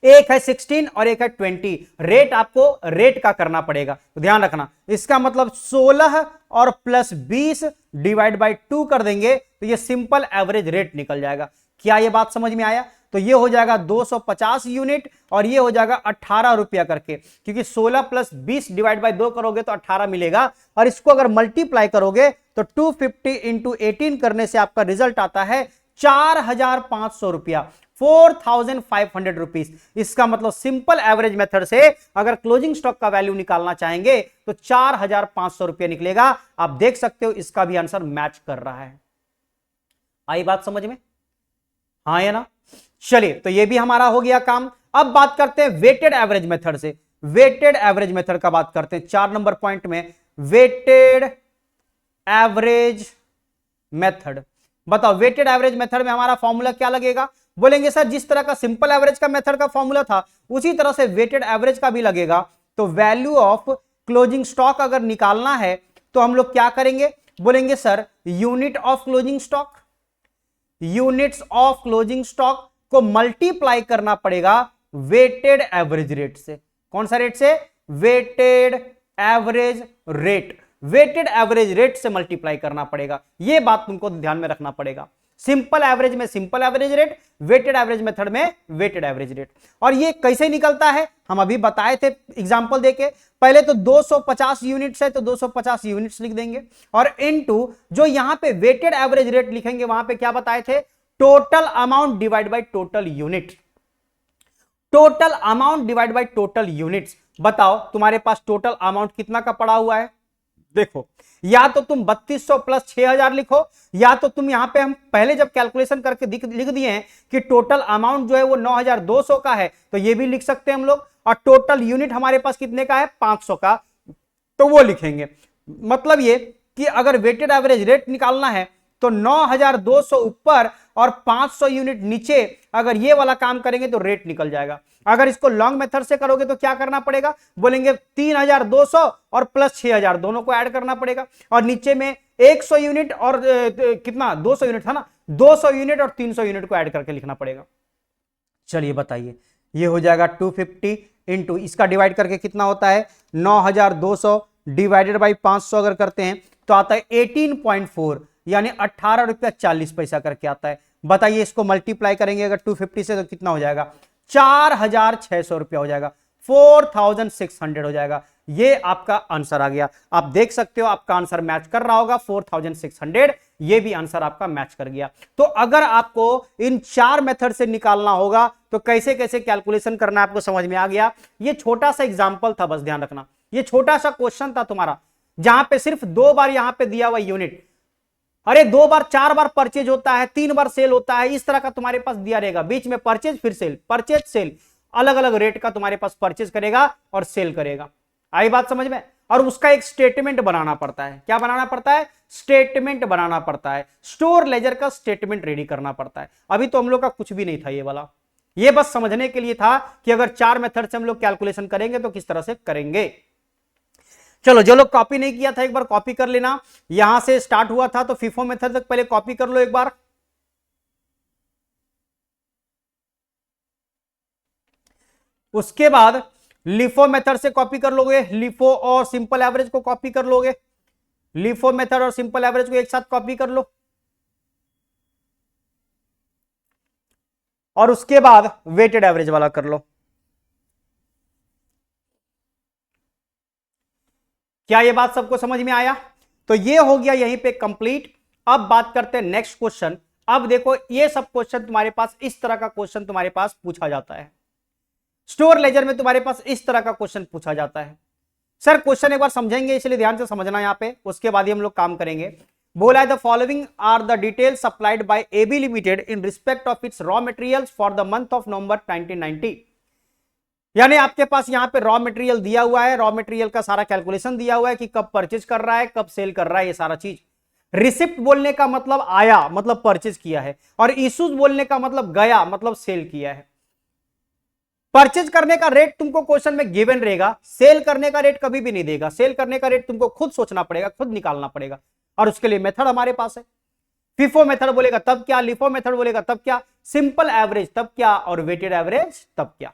एक है 16 और एक है 20। रेट आपको रेट का करना पड़ेगा, तो ध्यान रखना इसका मतलब 16 और प्लस 20 डिवाइड बाई 2 कर देंगे तो ये सिंपल एवरेज रेट निकल जाएगा। क्या ये बात समझ में आया? तो ये हो जाएगा 250 यूनिट और ये हो जाएगा 18 रुपया करके, क्योंकि 16 प्लस 20 डिवाइड बाई 2 करोगे तो 18 मिलेगा, और इसको अगर मल्टीप्लाई करोगे तो 250 इंटू 18 करने से आपका रिजल्ट आता है 4500 रुपया, 4500 रुपीज। इसका मतलब सिंपल एवरेज मेथड से अगर क्लोजिंग स्टॉक का वैल्यू निकालना चाहेंगे तो 4500 रुपया निकलेगा। आप देख सकते हो इसका भी आंसर मैच कर रहा है। आई बात समझ में? हाँ या ना? चलिए, तो ये भी हमारा हो गया काम। अब बात करते हैं वेटेड एवरेज मेथड से। वेटेड एवरेज मेथड का बात करते हैं 4 नंबर पॉइंट में, वेटेड एवरेज मेथड। बताओ वेटेड एवरेज मेथड में हमारा फॉर्मूला क्या लगेगा? बोलेंगे सर जिस तरह का सिंपल एवरेज का मेथड का फॉर्मूला था उसी तरह से वेटेड एवरेज का भी लगेगा। तो वैल्यू ऑफ क्लोजिंग स्टॉक अगर निकालना है तो हम लोग क्या करेंगे? बोलेंगे sir unit of closing stock, units of closing stock को मल्टीप्लाई करना पड़ेगा वेटेड एवरेज रेट से। कौन सा रेट से? Weighted average rate. Weighted average rate से मल्टीप्लाई करना पड़ेगा, यह बात तुमको ध्यान में रखना पड़ेगा। सिंपल एवरेज में simple average rate, weighted average method में वेटेड एवरेज रेट। और ये कैसे निकलता है हम अभी बताए थे एग्जांपल देके। पहले तो 250 यूनिट्स है तो 250 यूनिट्स लिख देंगे, और इनटू जो यहां पे वेटेड एवरेज रेट लिखेंगे वहां पे क्या बताए थे? Total amount divide by total unit. Total amount divide by total units. बताओ तुम्हारे पास टोटल अमाउंट कितना का पड़ा हुआ है? देखो, या तो तुम 3200 प्लस 6000 लिखो, या तो तुम यहां पे हम पहले जब कैलकुलेशन करके लिख दिए हैं कि टोटल अमाउंट जो है वो 9200 का है, तो ये भी लिख सकते हैं हम लोग, और टोटल यूनिट हमारे पास कितने का है? 500 का, तो वो लिखेंगे। मतलब ये कि अगर वेटेड एवरेज रेट निकालना है तो 9200 ऊपर और 500 यूनिट नीचे, अगर ये वाला काम करेंगे तो रेट निकल जाएगा। अगर इसको लॉन्ग मेथड से करोगे तो क्या करना पड़ेगा? बोलेंगे 3200 और प्लस 6000 दोनों को ऐड करना पड़ेगा, और नीचे में 100 यूनिट और कितना 200 यूनिट था ना, 200 यूनिट और 300 यूनिट को ऐड करके लिखना पड़ेगा। चलिए बताइए, ये हो जाएगा 250 इंटू इसका डिवाइड करके कितना होता है? 9200 डिवाइडेड बाई 500 अगर करते हैं तो आता है 18.4, यानी 18 रुपया 40 पैसा करके आता है। बताइए इसको मल्टीप्लाई करेंगे अगर 250 से तो कितना हो जाएगा? 4600 रुपया हो जाएगा, 4600 हो जाएगा। ये आपका आंसर आ गया। आप देख सकते हो आपका आंसर मैच कर रहा होगा 4600, ये भी आंसर आपका मैच कर गया। तो अगर आपको इन 4 मेथड से निकालना होगा तो कैसे कैसे कैलकुलेशन करना है आपको समझ में आ गया। ये छोटा सा एग्जांपल था, बस ध्यान रखना, ये छोटा सा क्वेश्चन था तुम्हारा, जहां पे सिर्फ 2 बार यहां पे दिया हुआ यूनिट, अरे 2 बार 4 बार परचेज होता है, 3 बार सेल होता है, इस तरह का तुम्हारे पास दिया रहेगा। बीच में परचेज फिर सेल, परचेज सेल, अलग अलग रेट का तुम्हारे पास परचेज करेगा और सेल करेगा। आई बात समझ में? और उसका एक स्टेटमेंट बनाना पड़ता है। क्या बनाना पड़ता है? स्टेटमेंट बनाना पड़ता है। स्टोर लेजर का स्टेटमेंट रेडी करना पड़ता है। अभी तो हम लोग का कुछ भी नहीं था ये वाला, ये बस समझने के लिए था कि अगर 4 मेथड से हम लोग कैलकुलेशन करेंगे तो किस तरह से करेंगे। चलो, जो लोग कॉपी नहीं किया था एक बार कॉपी कर लेना। यहां से स्टार्ट हुआ था तो FIFO मेथड तक पहले कॉपी कर लो एक बार। उसके बाद लिफो मेथड से कॉपी कर लोगे, लिफो और सिंपल एवरेज को कॉपी कर लोगे, लिफो मेथड और सिंपल एवरेज को एक साथ कॉपी कर लो, और उसके बाद वेटेड एवरेज वाला कर लो। क्या ये बात सबको समझ में आया? तो ये हो गया यहीं पे कंप्लीट। अब बात करते हैं नेक्स्ट क्वेश्चन। अब देखो, ये सब क्वेश्चन तुम्हारे पास इस तरह का क्वेश्चन तुम्हारे पास पूछा जाता है। स्टोर लेजर में तुम्हारे पास इस तरह का क्वेश्चन पूछा जाता है। सर क्वेश्चन एक बार समझेंगे, इसलिए ध्यान से समझना यहां पे, उसके बाद ही हम लोग काम करेंगे। बोला है the following are the detail supplied by AB limited in respect of its raw materials for the month of November 1990। यानी आपके पास यहां पे रॉ मटेरियल दिया हुआ है, रॉ मटेरियल का सारा कैलकुलेशन दिया हुआ है कि कब परचेज कर रहा है, कब सेल कर रहा है, ये सारा चीज। रिसिप्ट बोलने का मतलब आया, मतलब परचेज किया है, और इश्यूज बोलने का मतलब गया, मतलब सेल किया है। परचेज करने का रेट तुमको क्वेश्चन में गिवन रहेगा, सेल करने का रेट कभी भी नहीं देगा। सेल करने का रेट तुमको खुद सोचना पड़ेगा, खुद निकालना पड़ेगा, और उसके लिए मेथड हमारे पास है। फिफो मेथड बोलेगा तब क्या, लिफो मेथड बोलेगा तब क्या, सिंपल एवरेज तब क्या, और वेटेड एवरेज तब क्या।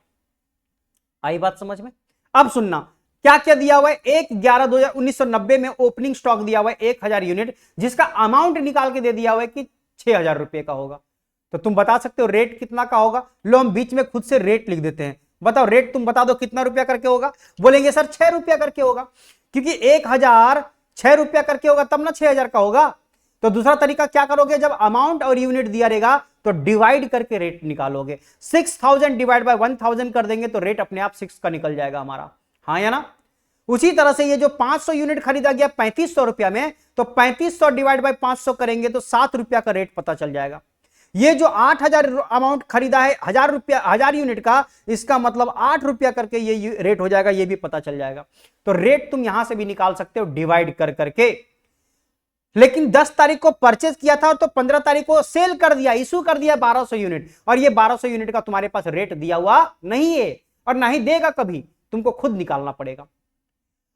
आई बात समझ में? अब सुनना क्या क्या दिया हुआ है। 1/11/1990 में ओपनिंग स्टॉक दिया हुआ है 1000 यूनिट, जिसका अमाउंट निकाल के दे दिया हुआ है कि 6000 रुपए का होगा। तो तुम बता सकते हो रेट कितना का होगा। लो हम बीच में खुद से रेट लिख देते हैं। बताओ रेट तुम बता दो कितना रुपया करके होगा। बोलेंगे सर 6 रुपया करके होगा, क्योंकि 1000 6 रुपया करके होगा तब ना 6000 का होगा। तो दूसरा तरीका क्या करोगे, जब अमाउंट और यूनिट दिया रहेगा तो डिवाइड करके रेट निकालोगे। 6000 डिवाइड बाय 1000 कर देंगे तो रेट अपने आप 6 का निकल जाएगा हमारा, हाँ या ना। उसी तरह से ये जो 500 यूनिट खरीदा गया 3500 रुपया में, तो 3500 डिवाइड बाय 500 करेंगे तो 7 रुपया का रेट पता चल जाएगा। ये जो 8000 अमाउंट खरीदा है 1000 यूनिट का, इसका मतलब 8 रुपया करके ये रेट हो जाएगा, ये भी पता चल जाएगा। तो रेट तुम यहां से भी निकाल सकते हो डिवाइड कर करके। लेकिन 10 तारीख को परचेज किया था तो 15 तारीख को सेल कर दिया, इशू कर दिया 1200 यूनिट, और ये 1200 यूनिट का तुम्हारे पास रेट दिया हुआ नहीं है और ना ही देगा कभी, तुमको खुद निकालना पड़ेगा।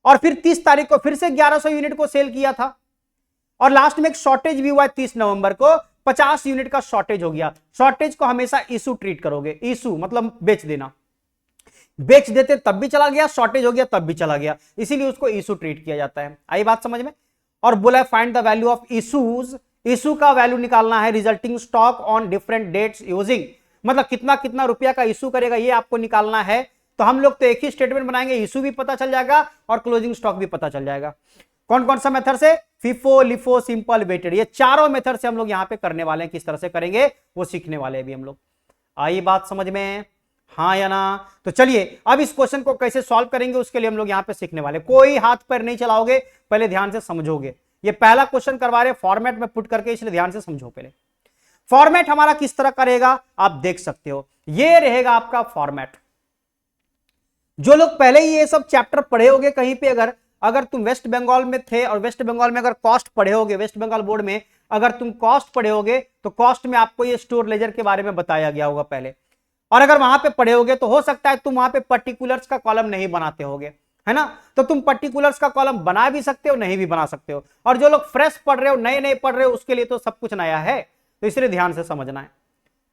और फिर 30 तारीख को फिर से 1100 यूनिट को सेल किया था, और लास्ट में एक शॉर्टेज भी हुआ है 30 नवंबर को, 50 यूनिट का शॉर्टेज हो गया। शॉर्टेज को हमेशा इशू ट्रीट करोगे, इशू मतलब बेच देना, बेच देते तब भी चला गया, शॉर्टेज हो गया तब भी चला गया, इसीलिए उसको इशू ट्रीट किया जाता है। आई बात समझ में? और बोला है find the value of issues, issue का वैल्यू निकालना है resulting stock on different dates using, मतलब कितना कितना रुपया का इशू करेगा ये आपको निकालना है। तो हम लोग तो एक ही स्टेटमेंट बनाएंगे, इशू भी पता चल जाएगा और क्लोजिंग स्टॉक भी पता चल जाएगा। कौन कौन सा मेथड से, फिफो, लिफो, सिंपल, वेटेड, ये चारों मेथड से हम लोग यहां पे करने वाले हैं। किस तरह से करेंगे वो सीखने वाले हैं भी हम लोग। आई बात समझ में, हाँ या ना? तो चलिए अब इस क्वेश्चन को कैसे सॉल्व करेंगे उसके लिए हम लोग यहां पे सीखने वाले। कोई हाथ पैर नहीं चलाओगे, पहले ध्यान से समझोगे। ये पहला क्वेश्चन करवा रहे फॉर्मेट में पुट करके, इसलिए ध्यान से समझो। पहले फॉर्मेट हमारा किस तरह करेगा आप देख सकते हो, ये रहेगा आपका फॉर्मेट। जो लोग पहले ही ये सब चैप्टर पढ़े होंगे कहीं पे, अगर तुम वेस्ट बंगाल में थे और वेस्ट बंगाल में अगर कॉस्ट पढ़े होगे, वेस्ट बंगाल बोर्ड में अगर तुम कॉस्ट पढ़े होगे तो कॉस्ट में आपको ये स्टोर लेजर के बारे में बताया गया होगा पहले। और अगर वहां पे पढ़े होगे तो हो सकता है तुम वहां पे पर्टिकुलर्स का कॉलम नहीं बनाते होगे, है ना। तो तुम पर्टिकुलर्स का कॉलम बना भी सकते हो, नहीं भी बना सकते हो। और जो लोग फ्रेश पढ़ रहे हो, नए नए पढ़ रहे हो, उसके लिए तो सब कुछ नया है, तो इसलिए ध्यान से समझना है।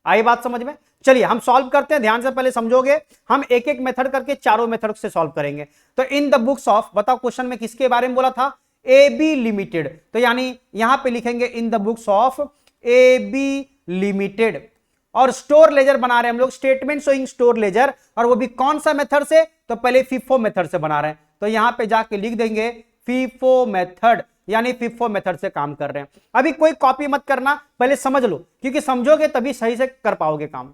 आई बात समझ में? चलिए हम सॉल्व करते हैं, ध्यान से पहले समझोगे। हम एक एक मेथड करके चारों मेथड से सॉल्व करेंगे। तो इन द बुक्स ऑफ, बताओ क्वेश्चन में किसके बारे में बोला था, एबी लिमिटेड, तो यानी यहां पे लिखेंगे in the books of AB limited. और स्टोर लेजर बना रहे हैं हम लोग, स्टेटमेंट शोइंग स्टोर लेजर, और वो भी कौन सा मेथड से, तो पहले फिफो मेथड से बना रहे हैं। तो यहां पे जाके लिख देंगे फिफो मेथड, यानी फिफो मेथड से काम कर रहे हैं। अभी कोई कॉपी मत करना, पहले समझ लो, क्योंकि समझोगे तभी सही से कर पाओगे काम।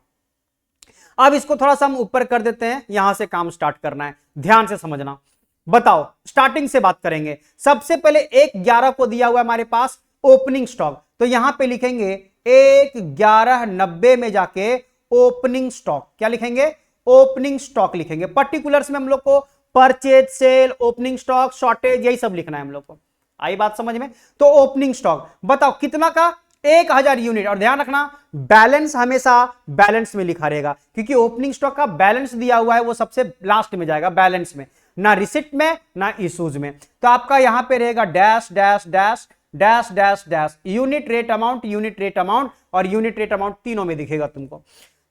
अब इसको थोड़ा सा हम ऊपर कर देते हैं, यहां से काम स्टार्ट करना है, ध्यान से समझना। बताओ स्टार्टिंग से बात करेंगे। सबसे पहले 1/11 को दिया हुआ है हमारे पास ओपनिंग स्टॉक, तो यहां पे लिखेंगे 1/11/90 में जाके ओपनिंग स्टॉक, क्या लिखेंगे, ओपनिंग स्टॉक लिखेंगे। पर्टिकुलर्स में हम लोग को purchase, sale, opening stock, shortage, यही सब लिखना है हम लोग को। आई बात समझ में? तो ओपनिंग स्टॉक बताओ कितना का, 1000 यूनिट। और ध्यान रखना बैलेंस हमेशा बैलेंस में लिखा रहेगा, क्योंकि ओपनिंग स्टॉक का बैलेंस दिया हुआ है वो सबसे लास्ट में जाएगा, बैलेंस में, ना रिसिप्ट में ना इश्यूज में। तो आपका यहां पे रहेगा dash dash dash dash dash dash, unit rate amount, unit rate amount और यूनिट रेट अमाउंट, तीनों में दिखेगा तुमको।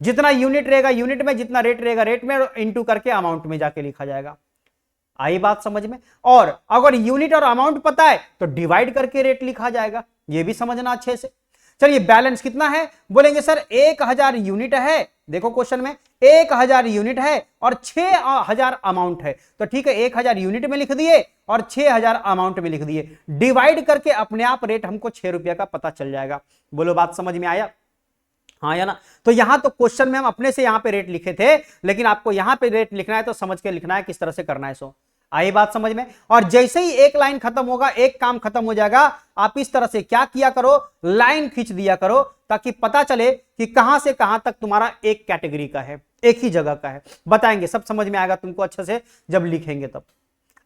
जितना यूनिट रहेगा यूनिट में, जितना रेट रहेगा रेट में, इंटू करके अमाउंट में जाके लिखा जाएगा। आई बात समझ में? और अगर यूनिट और अमाउंट पता है तो डिवाइड करके रेट लिखा जाएगा, ये भी समझना अच्छे से। चलिए बैलेंस कितना है, बोलेंगे सर 1000 यूनिट है, देखो क्वेश्चन में 1000 यूनिट है और 6000 अमाउंट है, तो ठीक है 1000 यूनिट में लिख दिए और 6000 अमाउंट में लिख दिए, डिवाइड करके अपने आप रेट हमको 6 रुपया का पता चल जाएगा। बोलो बात समझ में आया, हाँ या ना? तो यहां तो क्वेश्चन में हम अपने से यहां पे रेट लिखे थे, लेकिन आपको यहां पे रेट लिखना है तो समझ के लिखना है किस तरह से करना है। सो आई बात समझ में। और जैसे ही एक लाइन खत्म होगा, एक काम खत्म हो जाएगा, आप इस तरह से क्या किया करो, लाइन खींच दिया करो, ताकि पता चले कि कहां से कहां तक तुम्हारा एक कैटेगरी का है, एक ही जगह का है। बताएंगे, सब समझ में आएगा तुमको अच्छे से जब लिखेंगे तब।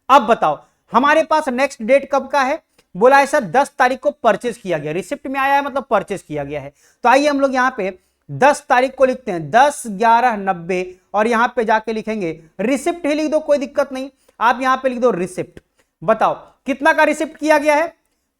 अब बताओ हमारे पास नेक्स्ट डेट कब का है, बोला है सर 10 तारीख को परचेज किया गया, रिसिप्ट में आया है मतलब परचेज किया गया है। तो आइए हम लोग यहां पे 10 तारीख को लिखते हैं, 10/11/90, और यहां पे जाके लिखेंगे रिसिप्ट ही लिख दो, कोई दिक्कत नहीं। आप यहां पे लिख दो रिसिप्ट। बताओ कितना का रिसिप्ट किया गया है,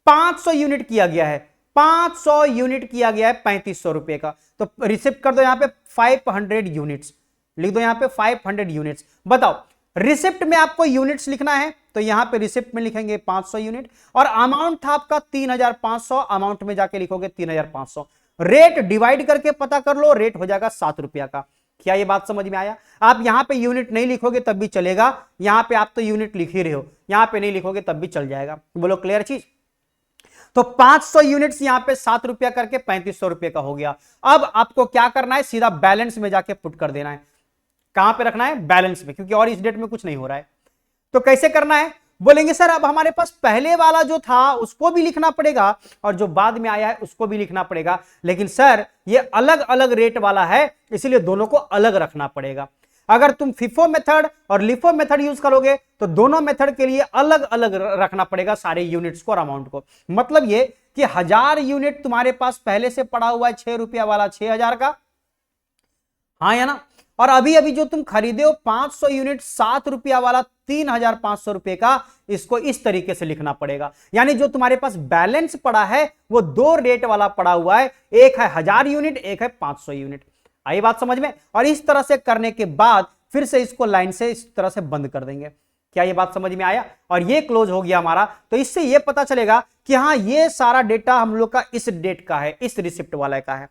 500 यूनिट किया गया है, 500 यूनिट किया गया है 3500 रुपए का। तो रिसिप्ट कर दो यहां पे 500 यूनिट्स, लिख दो यहां पे 500 यूनिट्स। बताओ रिसिप्ट में आपको यूनिट्स लिखना है, तो यहां पे रिसिप्ट में लिखेंगे 500 यूनिट, और अमाउंट था आपका 3500, अमाउंट में जाके लिखोगे 3500। रेट डिवाइड करके पता कर लो, रेट हो जाएगा 7 रुपया का। क्या ये बात समझ में आया? आप यहां पे यूनिट नहीं लिखोगे तब भी चलेगा, यहां पे आप तो यूनिट लिख ही रहे हो, यहां पे नहीं लिखोगे तब भी चल जाएगा। बोलो क्लियर चीज? तो 500 यूनिट्स यहां पे 7 रुपया करके 3500 रुपए का हो गया। अब आपको क्या करना है, सीधा बैलेंस में जाके पुट कर देना है। कहां पे रखना है? बैलेंस में, क्योंकि और इस डेट में कुछ नहीं हो रहा है। तो कैसे करना है? बोलेंगे सर अब हमारे पास पहले वाला जो था उसको भी लिखना पड़ेगा, और जो बाद में आया है उसको भी लिखना पड़ेगा, लेकिन सर ये अलग अलग रेट वाला है, इसलिए दोनों को अलग रखना पड़ेगा। अगर तुम फिफो मेथड और लिफो मेथड यूज करोगे तो दोनों मेथड के लिए अलग अलग रखना पड़ेगा सारे यूनिट्स को और अमाउंट को। मतलब ये कि 1000 यूनिट तुम्हारे पास पहले से पड़ा हुआ है 6 रुपया वाला 6000 का, हाँ या ना, और अभी अभी जो तुम खरीदे हो 500 यूनिट 7 रुपया वाला 3500 रुपए का, इसको इस तरीके से लिखना पड़ेगा। यानी जो तुम्हारे पास बैलेंस पड़ा है वो दो रेट वाला पड़ा हुआ है, एक है 1000 यूनिट, एक है 500 यूनिट। आई बात समझ में? और इस तरह से करने के बाद फिर से इसको लाइन से इस तरह से बंद कर देंगे। क्या ये बात समझ में आया? और ये क्लोज हो गया हमारा। तो इससे ये पता चलेगा कि हाँ ये सारा डेटा हम लोग का इस डेट का है, इस रिसिप्ट वाले का है।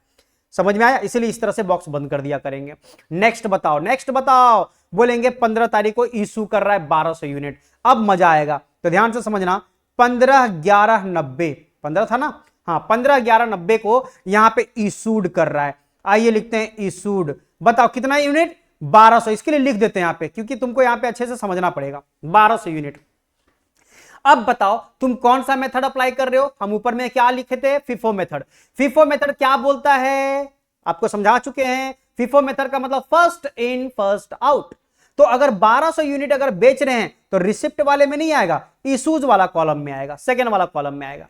समझ में आया? इसलिए इस तरह से बॉक्स बंद कर दिया करेंगे। नेक्स्ट बताओ, नेक्स्ट बताओ। बोलेंगे 15 तारीख को इशू कर रहा है 1200 यूनिट। अब मजा आएगा, तो ध्यान से समझना। 15/11/90, 15 था ना, हाँ 15/11/90 को यहां पे इशूड कर रहा है। आइए लिखते हैं इशूड। बताओ कितना यूनिट? 1200। इसके लिए लिख देते हैं यहां पे, क्योंकि तुमको यहां पे अच्छे से समझना पड़ेगा। 1200 यूनिट। अब बताओ तुम कौन सा मेथड अप्लाई कर रहे हो? हम ऊपर में क्या लिखे थे? FIFO method. फिफो मेथड क्या बोलता है आपको समझा चुके हैं। फिफो मेथड का मतलब फर्स्ट इन फर्स्ट आउट। तो अगर 1200 यूनिट अगर बेच रहे हैं तो रिसिप्ट वाले में नहीं आएगा, इशूज वाला कॉलम में आएगा, सेकेंड वाला कॉलम में आएगा।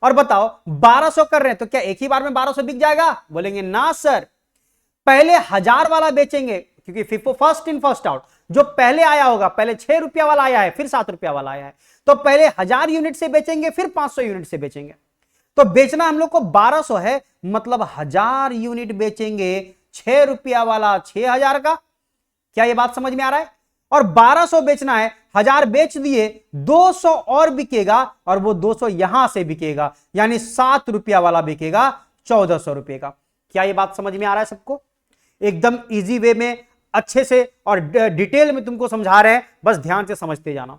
और बताओ 1200 कर रहे हैं तो क्या एक ही बार में 1200 बिक जाएगा? बोलेंगे ना सर, पहले 1000 वाला बेचेंगे, क्योंकि FIFO first in first out. जो पहले आया होगा, पहले 6 रुपया वाला आया है, फिर 7 रुपया वाला आया है, तो पहले 1000 यूनिट से बेचेंगे, फिर 500 यूनिट से बेचेंगे। तो बेचना हम लोग को 1200 है, मतलब 1000 यूनिट बेचेंगे 6 रुपया वाला 6000 का। क्या यह बात समझ में आ रहा है? और 1200 बेचना है, 1000 बेच दिए, 200 और बिकेगा, और वो 200 यहां से बिकेगा, यानी 7 रुपया वाला बिकेगा 1400 रुपए का। क्या यह बात समझ में आ रहा है सबको? एकदम इजी वे में अच्छे से और डिटेल में तुमको समझा रहे हैं, बस ध्यान से समझते जाना।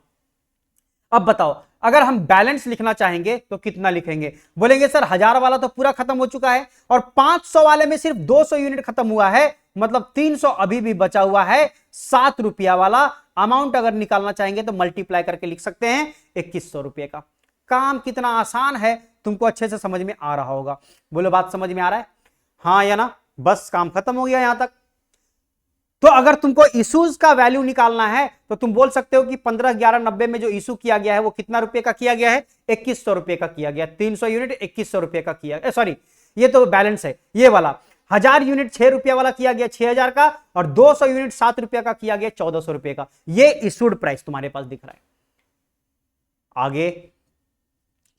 अब बताओ अगर हम बैलेंस लिखना चाहेंगे तो कितना लिखेंगे? बोलेंगे सर 1000 वाला तो पूरा खत्म हो चुका है, और 500 वाले में सिर्फ 200 यूनिट खत्म हुआ है, मतलब 300 अभी भी बचा हुआ है। 7 रुपया वाला अमाउंट अगर निकालना चाहेंगे तो मल्टीप्लाई करके लिख सकते हैं 2100 रुपए का। काम कितना आसान है, तुमको अच्छे से समझ में आ रहा होगा। बोलो बात समझ में आ रहा है? हाँ या ना? बस काम खत्म हो गया यहां तक। तो अगर तुमको इशूज का वैल्यू निकालना है तो तुम बोल सकते हो कि 15/11/90 में जो इशू किया गया है वो कितना रुपए का किया गया है? 2100 रुपए का किया गया। 300 यूनिट 2100 रुपए का किया, सॉरी ये तो बैलेंस है, ये वाला 1000 यूनिट 6 रुपया वाला किया गया 6000 का, और 200 यूनिट 7 रुपया का किया गया 1400 रुपए का। ये इशूड प्राइस तुम्हारे पास दिख रहा है। आगे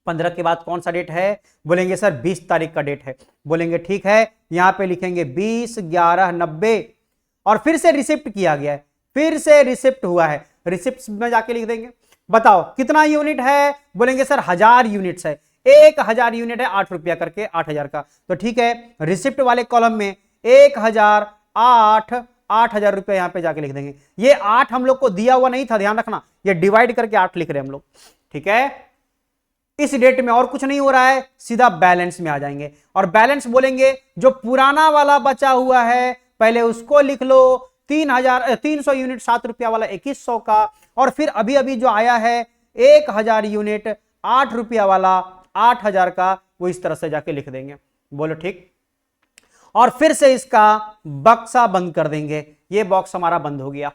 15 के बाद कौन सा डेट है? बोलेंगे सर 20 तारीख का डेट है। बोलेंगे ठीक है, यहां पे लिखेंगे 20/11/90, और फिर से रिसिप्ट किया गया है, फिर से रिसिप्ट हुआ है, रिसिप्ट में जाके लिख देंगे। बताओ कितना यूनिट है? बोलेंगे सर 1000 यूनिट्स है, 1000 यूनिट है 8 रुपया करके 8000 का। तो ठीक है, रिसिप्ट वाले कॉलम में 1000 8000 रुपया यहां पे जाके लिख देंगे। ये 8 हम लोग को दिया हुआ नहीं था, ध्यान रखना, ये डिवाइड करके 8 लिख रहे हैं हम लोग। ठीक है, इस डेट में और कुछ नहीं हो रहा है, सीधा बैलेंस में आ जाएंगे। और बैलेंस बोलेंगे जो पुराना वाला बचा हुआ है पहले उसको लिख लो, 300 यूनिट 7 रुपया वाला 2100 का, और फिर अभी अभी जो आया है 1000 यूनिट 8 रुपया वाला 8000 का, वो इस तरह से जाके लिख देंगे। बोलो ठीक। और फिर से इसका बक्सा बंद कर देंगे, ये बॉक्स हमारा बंद हो गया।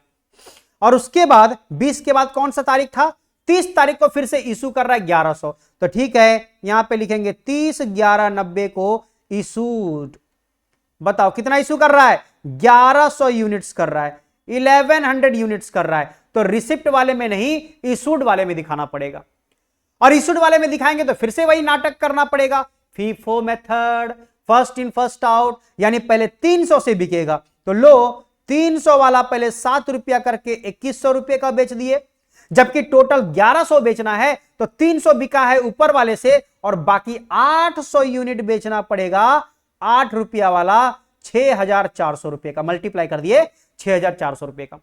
और उसके बाद 20 के बाद कौन सा तारीख था, 30 तारीख को फिर से इशू कर रहा है 1100, तो ठीक है यहां पे लिखेंगे 30/11/90 को इशूड। बताओ कितना इशू कर रहा है, 1100 यूनिट्स कर रहा है, 1100 यूनिट्स कर रहा है। तो रिसिप्ट वाले में नहीं, इशूड वाले में दिखाना पड़ेगा। और इशूड वाले में दिखाएंगे तो फिर से वही नाटक करना पड़ेगा, FIFO method, first in first out, यानी पहले 300 से बिकेगा। तो लो 300 वाला पहले 7 रुपया करके 2100 रुपये का बेच दिए, जबकि टोटल 1100 बेचना है, तो 300 बिका है ऊपर वाले से, और बाकी 800 यूनिट बेचना पड़ेगा 8 रुपया वाला 6400 रुपये का, मल्टीप्लाई कर दिए 6400 रुपये का।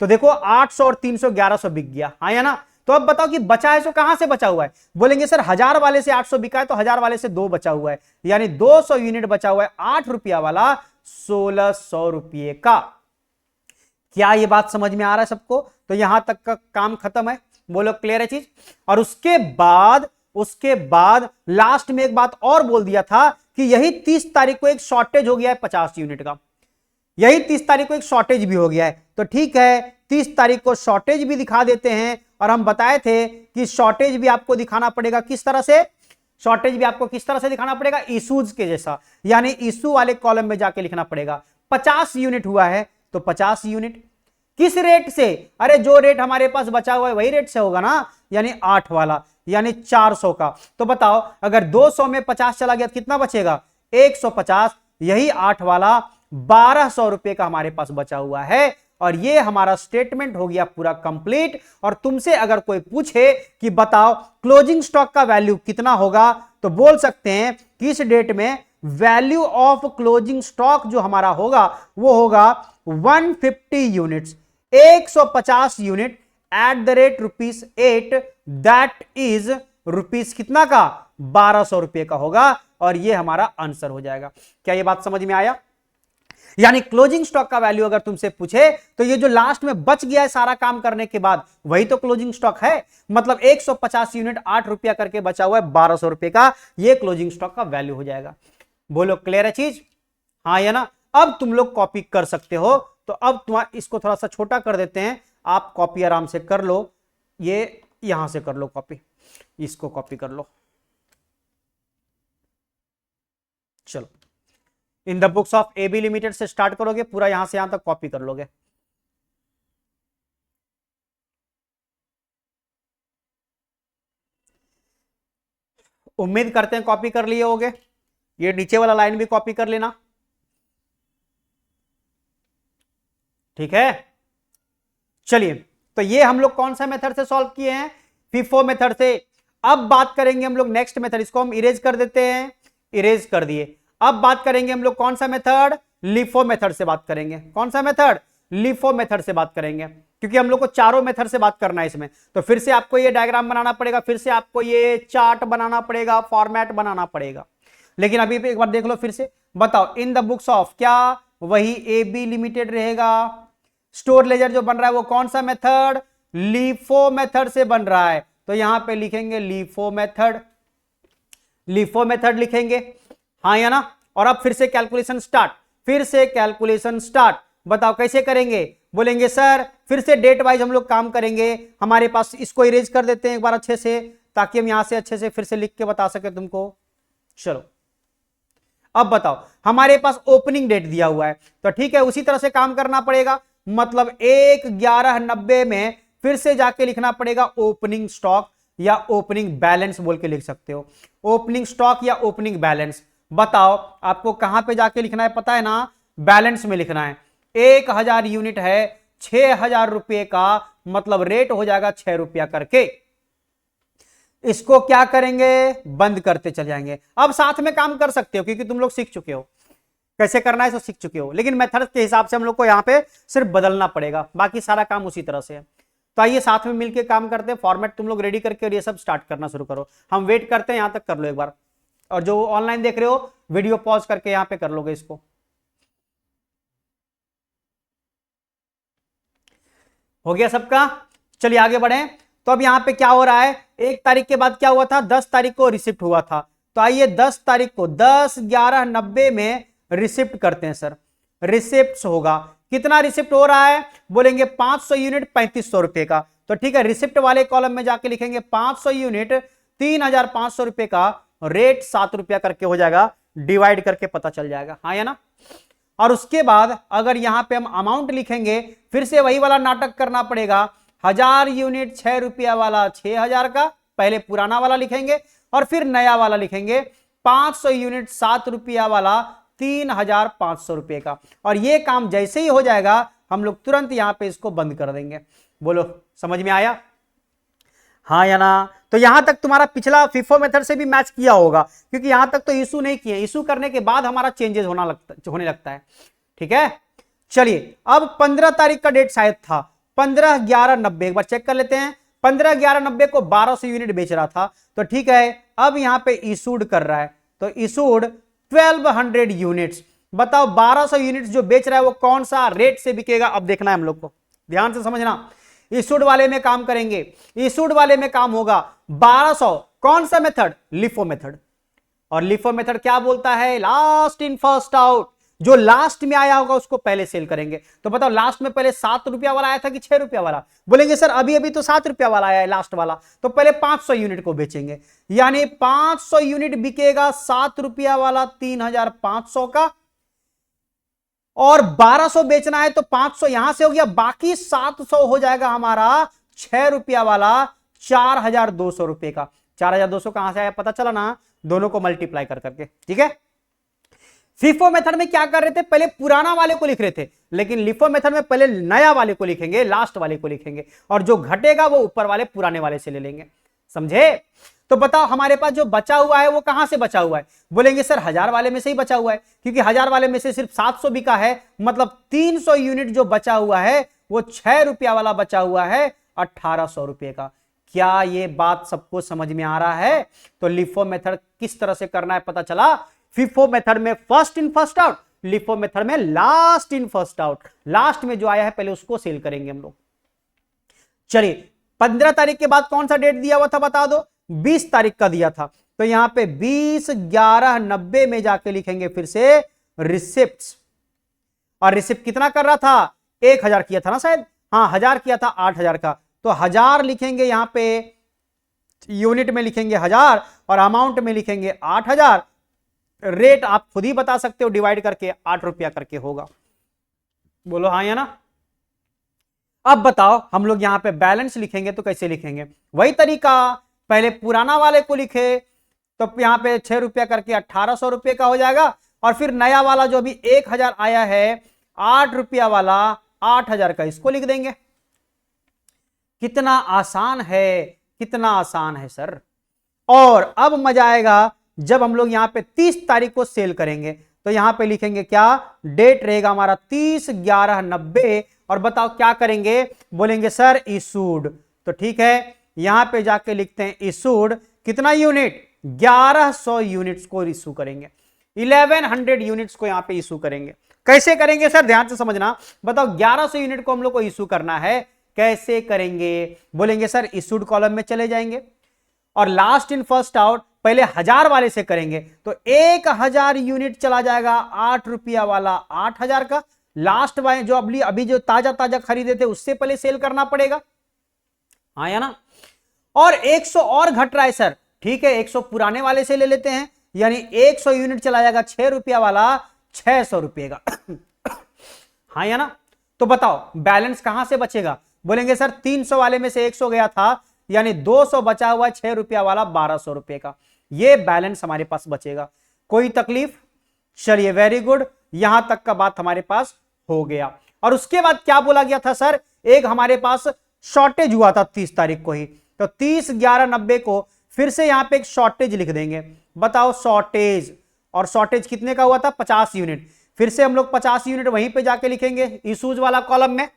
तो देखो 800 और 300 1100 बिक गया, हाँ या ना। तो अब बताओ कि बचा है, तो कहां से बचा हुआ है, बोलेंगे सर 1000 वाले से 800 बिका है, तो 1000 वाले से 2 बचा हुआ है, यानी 200 यूनिट बचा हुआ है 8 रुपया वाला 1600 रुपये का। क्या ये बात समझ में आ रहा है सबको? तो यहां तक का काम खत्म है, बोलो क्लियर है चीज। और उसके बाद लास्ट में एक बात और बोल दिया था कि यही 30 तारीख को एक शॉर्टेज हो गया है 50 यूनिट का, यही 30 तारीख को एक शॉर्टेज भी हो गया है। तो ठीक है 30 तारीख को शॉर्टेज भी दिखा देते हैं, और हम बताए थे कि शॉर्टेज भी आपको दिखाना पड़ेगा किस तरह से, शॉर्टेज भी आपको किस तरह से दिखाना पड़ेगा, इशूज के जैसा, यानी इशू वाले कॉलम में जाके लिखना पड़ेगा। 50 यूनिट हुआ है तो 50 यूनिट किस रेट से, अरे जो रेट हमारे पास बचा हुआ है वही रेट से होगा ना, यानी 8 वाला, यानी 400 का। तो बताओ अगर 200 में 50 चला गया तो कितना बचेगा, 150, यही 8 वाला 1200 रुपए का हमारे पास बचा हुआ है। और ये हमारा स्टेटमेंट हो गया पूरा कंप्लीट। और तुमसे अगर कोई पूछे कि बताओ क्लोजिंग स्टॉक का वैल्यू कितना होगा, तो बोल सकते हैं कि इस डेट में वैल्यू ऑफ क्लोजिंग स्टॉक जो हमारा होगा वो होगा 150 units, 150 unit at the rate ₹8, that is rupees कितना का, 1200 रुपए का होगा। और ये हमारा आंसर हो जाएगा। क्या ये बात समझ में आया? यानी क्लोजिंग स्टॉक का वैल्यू अगर तुमसे पूछे तो ये जो लास्ट में बच गया है सारा काम करने के बाद, वही तो क्लोजिंग स्टॉक है। मतलब 150 यूनिट 8 रुपया करके बचा हुआ है 1200 रुपए का, ये क्लोजिंग स्टॉक का वैल्यू हो जाएगा। बोलो क्लियर है चीज, हाँ या ना। अब तुम लोग कॉपी कर सकते हो। तो अब तुम्हारा इसको थोड़ा सा छोटा कर देते हैं, आप कॉपी आराम से कर लो, ये यहां से कर लो कॉपी, इसको कॉपी कर लो। चलो in the books of AB limited से स्टार्ट करोगे, पूरा यहां से यहां तक कॉपी कर लोगे। उम्मीद करते हैं कॉपी कर लिए होगे। ये नीचे वाला लाइन भी कॉपी कर लेना, ठीक है। चलिए तो ये हम लोग कौन सा मेथड से सॉल्व किए हैं, फीफो मेथड से। अब बात करेंगे हम लोग नेक्स्ट मेथड, इसको हम इरेज कर देते हैं, इरेज कर दिए। अब बात करेंगे हम लोग कौन सा मेथड, लिफो मेथड से बात करेंगे। कौन सा मेथड, लिफो मेथड से बात करेंगे, क्योंकि हम लोग को चारों मेथड से बात करना है इसमें। तो फिर से आपको ये डायग्राम बनाना पड़ेगा, फिर से आपको ये चार्ट बनाना पड़ेगा, फॉर्मेट बनाना पड़ेगा। लेकिन अभी एक बार देख लो फिर से, बताओ इन द बुक्स ऑफ, क्या वही एबी लिमिटेड रहेगा। स्टोर लेजर जो बन रहा है वो कौन सा मेथड, लिफो मेथड से बन रहा है। तो यहां पे लिखेंगे लिफो मेथड, लिफो मेथड लिखेंगे, हाँ या ना। और अब फिर से कैलकुलेशन स्टार्ट, फिर से कैलकुलेशन स्टार्ट। बताओ कैसे करेंगे, बोलेंगे सर फिर से डेट वाइज हम लोग काम करेंगे। हमारे पास इसको इरेज कर देते हैं एक बार अच्छे से, ताकि हम यहां से अच्छे से फिर से लिख के बता सके तुमको। चलो अब बताओ हमारे पास ओपनिंग डेट दिया हुआ है, तो ठीक है उसी तरह से काम करना पड़ेगा। मतलब 1/11/90 में फिर से जाके लिखना पड़ेगा ओपनिंग स्टॉक या ओपनिंग बैलेंस बोल के लिख सकते हो, ओपनिंग स्टॉक या ओपनिंग बैलेंस। बताओ आपको कहां पे जाके लिखना है, पता है ना, बैलेंस में लिखना है। 1000 यूनिट है 6000 रुपए का, मतलब रेट हो जाएगा 6 रुपया करके। इसको क्या करेंगे, बंद करते चले जाएंगे। अब साथ में काम कर सकते हो क्योंकि तुम लोग सीख चुके हो कैसे करना है, तो सीख चुके हो। लेकिन मेथड के हिसाब से हम लोग को यहाँ पे सिर्फ बदलना पड़ेगा, बाकी सारा काम उसी तरह से है। तो आइए साथ में मिलकर काम करते हैं। फॉर्मेट तुम लोग रेडी करके और ये सब स्टार्ट करना शुरू करो, हम वेट करते हैं, यहां तक कर लो एक बार। और जो ऑनलाइन देख रहे हो वीडियो पॉज करके यहां पे कर लोगे इसको। हो गया सबका। चलिए आगे बढ़े। तो अब यहां पे क्या हो रहा है, 1 तारीख के बाद क्या हुआ था, 10 तारीख को रिसिप्ट हुआ था। तो आइए 10 तारीख को 10/11/90 में रिसिप्ट करते हैं सर। रिसिप्ट होगा, कितना रिसिप्ट हो रहा है, बोलेंगे 500 यूनिट 3500 रुपए का। तो ठीक है, रिसिप्ट वाले कॉलम में जाके लिखेंगे 500 यूनिट 3500 रुपए का, रेट 7 रुपया करके हो जाएगा, डिवाइड करके पता चल जाएगा, हाँ या ना। और उसके बाद अगर यहां पे हम अमाउंट लिखेंगे, फिर से वही वाला नाटक करना पड़ेगा। 1000 यूनिट 6 रुपया वाला 6000 का, पहले पुराना वाला लिखेंगे और फिर नया वाला लिखेंगे। 500 यूनिट 7 रुपया वाला 3500 रुपए का। और ये काम जैसे ही हो जाएगा हम लोग तुरंत यहां पे इसको बंद कर देंगे। बोलो समझ में आया, हाँ या ना। तो यहां तक तुम्हारा पिछला FIFO मेथड से भी मैच किया होगा, क्योंकि यहां तक तो इशू नहीं किए, इशू करने के बाद हमारा चेंजेस होने लगता है। ठीक है, चलिए अब 15 तारीख का डेट शायद था, 15/11/90 एक बार चेक कर लेते हैं। 15/11/90 को 1200 यूनिट बेच रहा था। तो ठीक है, अब यहां पे इशूड कर रहा है, तो इशूड 1200 यूनिट्स। बताओ 1200 यूनिट्स जो बेच रहा है वो कौन सा रेट से बिकेगा, अब देखना है हम लोग को, ध्यान से समझना। इशूड वाले में काम करेंगे, इशूड वाले में काम होगा 1200, कौन सा मेथड, लिफो मेथड। और लिफो मेथड क्या बोलता है, लास्ट इन फर्स्ट आउट, जो लास्ट में आया होगा उसको पहले सेल करेंगे। तो बताओ लास्ट में पहले 7 रुपया वाला आया था कि 6 रुपया वाला, बोलेंगे सर अभी अभी तो 7 रुपया वाला आया है लास्ट वाला, तो पहले 500 यूनिट को बेचेंगे, यानी 500 यूनिट बिकेगा 7 रुपया वाला 3500 का, और 1200 बेचना है तो 500 यहां से हो गया, बाकी 700 हो जाएगा हमारा 6 रुपया वाला 4200 रुपए का। 4200 कहां से आया पता चला ना, दोनों को मल्टीप्लाई कर करके, ठीक है। FIFO मेथड में क्या कर रहे थे, पहले पुराना वाले को लिख रहे थे, लेकिन LIFO मेथड में पहले नया वाले को लिखेंगे, लास्ट वाले को लिखेंगे, और जो घटेगा वो ऊपर वाले पुराने वाले से ले लेंगे, समझे। तो बताओ हमारे पास जो बचा हुआ है वो कहां से बचा हुआ है, बोलेंगे सर 1000 वाले में से ही बचा हुआ है, क्योंकि 1000 वाले में से सिर्फ 700 बिका है, मतलब 300 यूनिट जो बचा हुआ है वो 6 रुपया वाला बचा हुआ है 1800 रुपए का। क्या ये बात सबको समझ में आ रहा है। तो लिफो मेथड किस तरह से करना है पता चला। FIFO मेथड में first in first out, LIFO method में last in first out, last में जो आया है पहले उसको सेल करेंगे हम लोग। चलिए 15 तारीख के बाद कौन सा डेट दिया हुआ था बता दो, 20 तारीख का दिया था। तो यहां पे 20/11/90 में जाके लिखेंगे फिर से रिसिप्ट्स, और रिसिप्ट कितना कर रहा था, 1000 किया था ना शायद, हाँ 1000 किया था 8000 का, तो 1000 लिखेंगे यहां पे, यूनिट में लिखेंगे 1000 और अमाउंट में लिखेंगे 8000। रेट आप खुद ही बता सकते हो, डिवाइड करके 8 रुपया करके होगा। बोलो हाँ या ना। अब बताओ हम लोग यहां पे बैलेंस लिखेंगे तो कैसे लिखेंगे, वही तरीका, पहले पुराना वाले को लिखे तो यहां पे 6 रुपया करके 1800 रुपये का हो जाएगा, और फिर नया वाला जो भी 1000 आया है 8 रुपया वाला 8000 का, इसको लिख देंगे। कितना आसान है, कितना आसान है सर। और अब मजा आएगा जब हम लोग यहां पे 30 तारीख को सेल करेंगे, तो यहां पे लिखेंगे क्या, डेट रहेगा हमारा 30/11/90, और बताओ क्या करेंगे, बोलेंगे सर इशूड। तो ठीक है, यहां पे जाके लिखते हैं इशूड, कितना यूनिट, 1100 यूनिट्स को इशू करेंगे, 1100 यूनिट्स को यहां पे इशू करेंगे। कैसे करेंगे सर, ध्यान से समझना। बताओ 1100 यूनिट को हम लोग को इशू करना है, कैसे करेंगे, बोलेंगे सर इशूड कॉलम में चले जाएंगे, और लास्ट इन फर्स्ट आउट पहले 1000 वाले से करेंगे, तो 1000 यूनिट चला जाएगा 8 रुपया वाला 8000 का, लास्ट वाले जो अभी जो ताजा ताजा खरीदे थे उससे पहले सेल करना पड़ेगा, हाँ या ना। और 100 और घट रहा है सर, ठीक है 100 पुराने वाले से ले लेते हैं, यानी 100 यूनिट चला जाएगा 6 रुपया वाला 600 रुपये का, हाँ या ना। तो बताओ बैलेंस कहां से बचेगा, बोलेंगे सर 300 वाले में से 100 गया था, यानी 200 बचा हुआ 6 रुपया वाला 1200 रुपये का, ये बैलेंस हमारे पास बचेगा। कोई तकलीफ, चलिए वेरी गुड, यहां तक का बात हमारे पास हो गया। और उसके बाद क्या बोला गया था सर, एक हमारे पास शॉर्टेज हुआ था 30 तारीख को ही, तो 30/11/90 को फिर से यहां पे एक शॉर्टेज लिख देंगे। बताओ शॉर्टेज, और शॉर्टेज कितने का हुआ था, 50 यूनिट, फिर से हम लोग 50 यूनिट वहीं पे जाके लिखेंगे इशूज वाला कॉलम में,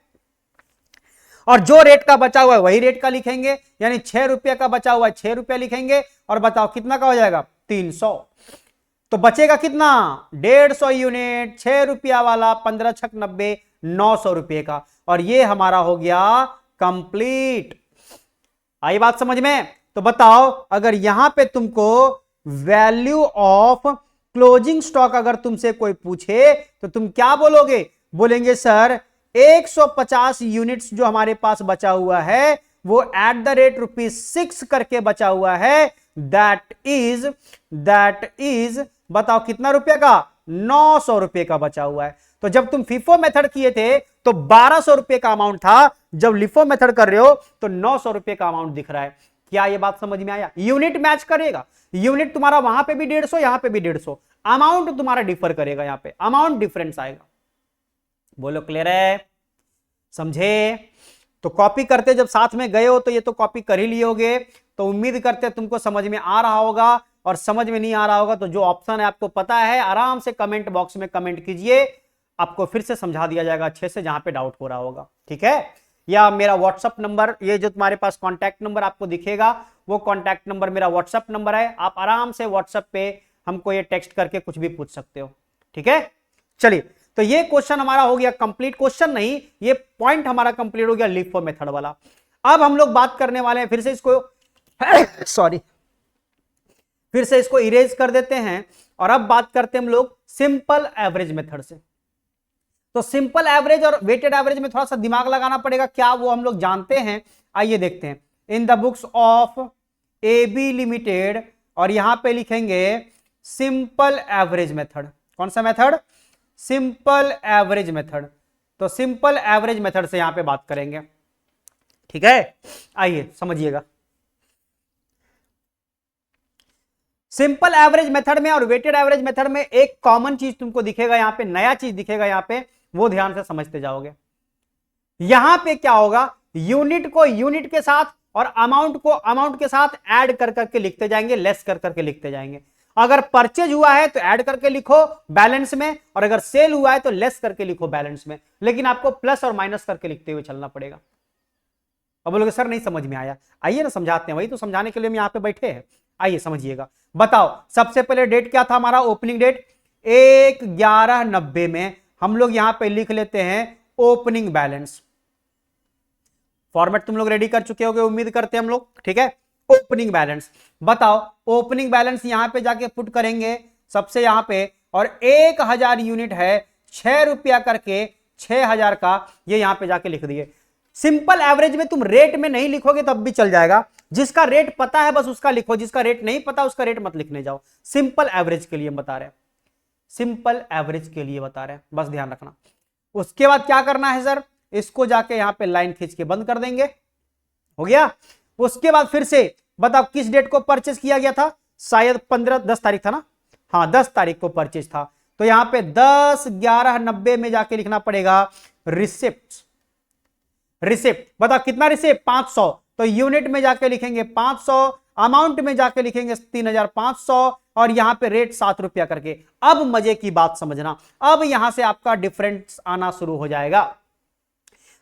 और जो रेट का बचा हुआ है वही रेट का लिखेंगे, यानी 6 रुपया का बचा हुआ है 6 रुपया लिखेंगे, और बताओ कितना का हो जाएगा 300। तो बचेगा कितना, 150 यूनिट, 6 रुपया वाला 15×6 = 90, 900 रुपये का, और ये हमारा हो गया कंप्लीट। आई बात समझ में? तो बताओ, अगर यहां पे तुमको वैल्यू ऑफ क्लोजिंग स्टॉक अगर तुमसे कोई पूछे तो तुम क्या बोलोगे? बोलेंगे सर 150 यूनिट्स जो हमारे पास बचा हुआ है वो एट द रेट ₹6 करके बचा हुआ है। दैट इज बताओ कितना रुपए का? 900 रुपए का बचा हुआ है। तो जब तुम फीफो मेथड किए थे तो 1200 रुपए का अमाउंट था, जब लिफो मेथड कर रहे हो तो 900 रुपए का अमाउंट दिख रहा है। क्या ये बात समझ में आया? यूनिट मैच करेगा, यूनिट तुम्हारा वहां पे भी 150, यहां पे भी 150, अमाउंट तुम्हारा डिफर करेगा, यहां पे अमाउंट डिफरेंस आएगा। बोलो क्लियर है? समझे? तो कॉपी करते जब साथ में गए हो तो ये तो कॉपी कर ही लिए होगे, तो उम्मीद करते तुमको समझ में आ रहा होगा। और समझ में नहीं आ रहा होगा तो जो ऑप्शन है आपको पता है, आराम से कमेंट बॉक्स में कमेंट कीजिए, आपको फिर से समझा दिया जाएगा अच्छे से जहां पे डाउट हो रहा होगा। ठीक है? या मेरा व्हाट्सएप नंबर, ये जो तुम्हारे पास कॉन्टैक्ट नंबर आपको दिखेगा वो कॉन्टैक्ट नंबर मेरा व्हाट्सएप नंबर है। आप आराम से व्हाट्सएप पे हमको ये टेक्स्ट करके कुछ भी पूछ सकते हो। ठीक है? चलिए, तो ये क्वेश्चन हमारा हो गया कंप्लीट। क्वेश्चन नहीं, ये पॉइंट हमारा कंप्लीट हो गया लिफो मेथड वाला। अब हम लोग बात करने वाले हैं, फिर से इसको सॉरी फिर से इसको इरेज कर देते हैं और अब बात करते हैं हम लोग सिंपल एवरेज मेथड से। तो सिंपल एवरेज और वेटेड एवरेज में थोड़ा सा दिमाग लगाना पड़ेगा, क्या वो हम लोग जानते हैं? आइए देखते हैं। इन the books of AB limited, और यहां पे लिखेंगे सिंपल एवरेज मेथड। कौन सा मेथड? Simple average method. तो सिंपल एवरेज मेथड से यहां पे बात करेंगे। ठीक है? आइए समझिएगा। सिंपल एवरेज मेथड में और वेटेड एवरेज मेथड में एक कॉमन चीज तुमको दिखेगा, यहां पे नया चीज दिखेगा, यहां पे वो ध्यान से समझते जाओगे। यहां पे क्या होगा? यूनिट को यूनिट के साथ और अमाउंट को अमाउंट के साथ ऐड कर करके लिखते जाएंगे, लेस कर करके लिखते जाएंगे। अगर परचेज हुआ है तो ऐड करके लिखो बैलेंस में, और अगर सेल हुआ है तो लेस करके लिखो बैलेंस में, लेकिन आपको प्लस और माइनस करके लिखते हुए चलना पड़ेगा। अब बोलोगे सर नहीं समझ में आया, आइए ना समझाते हैं, वही तो समझाने के लिए हम यहां पे बैठे हैं। आइए समझिएगा। बताओ, सबसे पहले डेट क्या था हमारा? ओपनिंग डेट 1/11/90 में हम लोग यहां पे लिख लेते हैं ओपनिंग बैलेंस। फॉर्मेट तुम लोग रेडी कर चुके होगे उम्मीद करते हैं हम लोग। ठीक है? Opening balance. बताओ, ओपनिंग बैलेंस यहां पे जाके पुट करेंगे सबसे यहां पे, और 1000 यूनिट है, 6 रुपया करके 6000 का, ये यहां पे जाके लिख दिए। सिंपल एवरेज में तुम रेट में नहीं लिखोगे तब भी चल जाएगा, जिसका रेट पता है बस उसका लिखो, जिसका रेट नहीं पता उसका रेट मत लिखने जाओ। सिंपल एवरेज के लिए हम बता रहे हैं, सिंपल एवरेज के लिए बता रहे हैं, बस ध्यान रखना। उसके बाद क्या करना है सर? इसको जाके यहां पे लाइन खींच के बंद कर देंगे। हो गया? उसके बाद फिर से बताओ किस डेट को परचेज किया गया था? शायद 10 तारीख था ना? हाँ, 10 तारीख को परचेज था, तो यहां पे 10/11/90 में जाके लिखना पड़ेगा रिसिप्ट। रिसिप्ट बताओ कितना रिसिप्ट? 500, तो यूनिट में जाके लिखेंगे 500, अमाउंट में जाके लिखेंगे 3500, और यहां पे रेट 7 रुपया करके। अब मजे की बात समझना, अब यहां से आपका डिफरेंस आना शुरू हो जाएगा।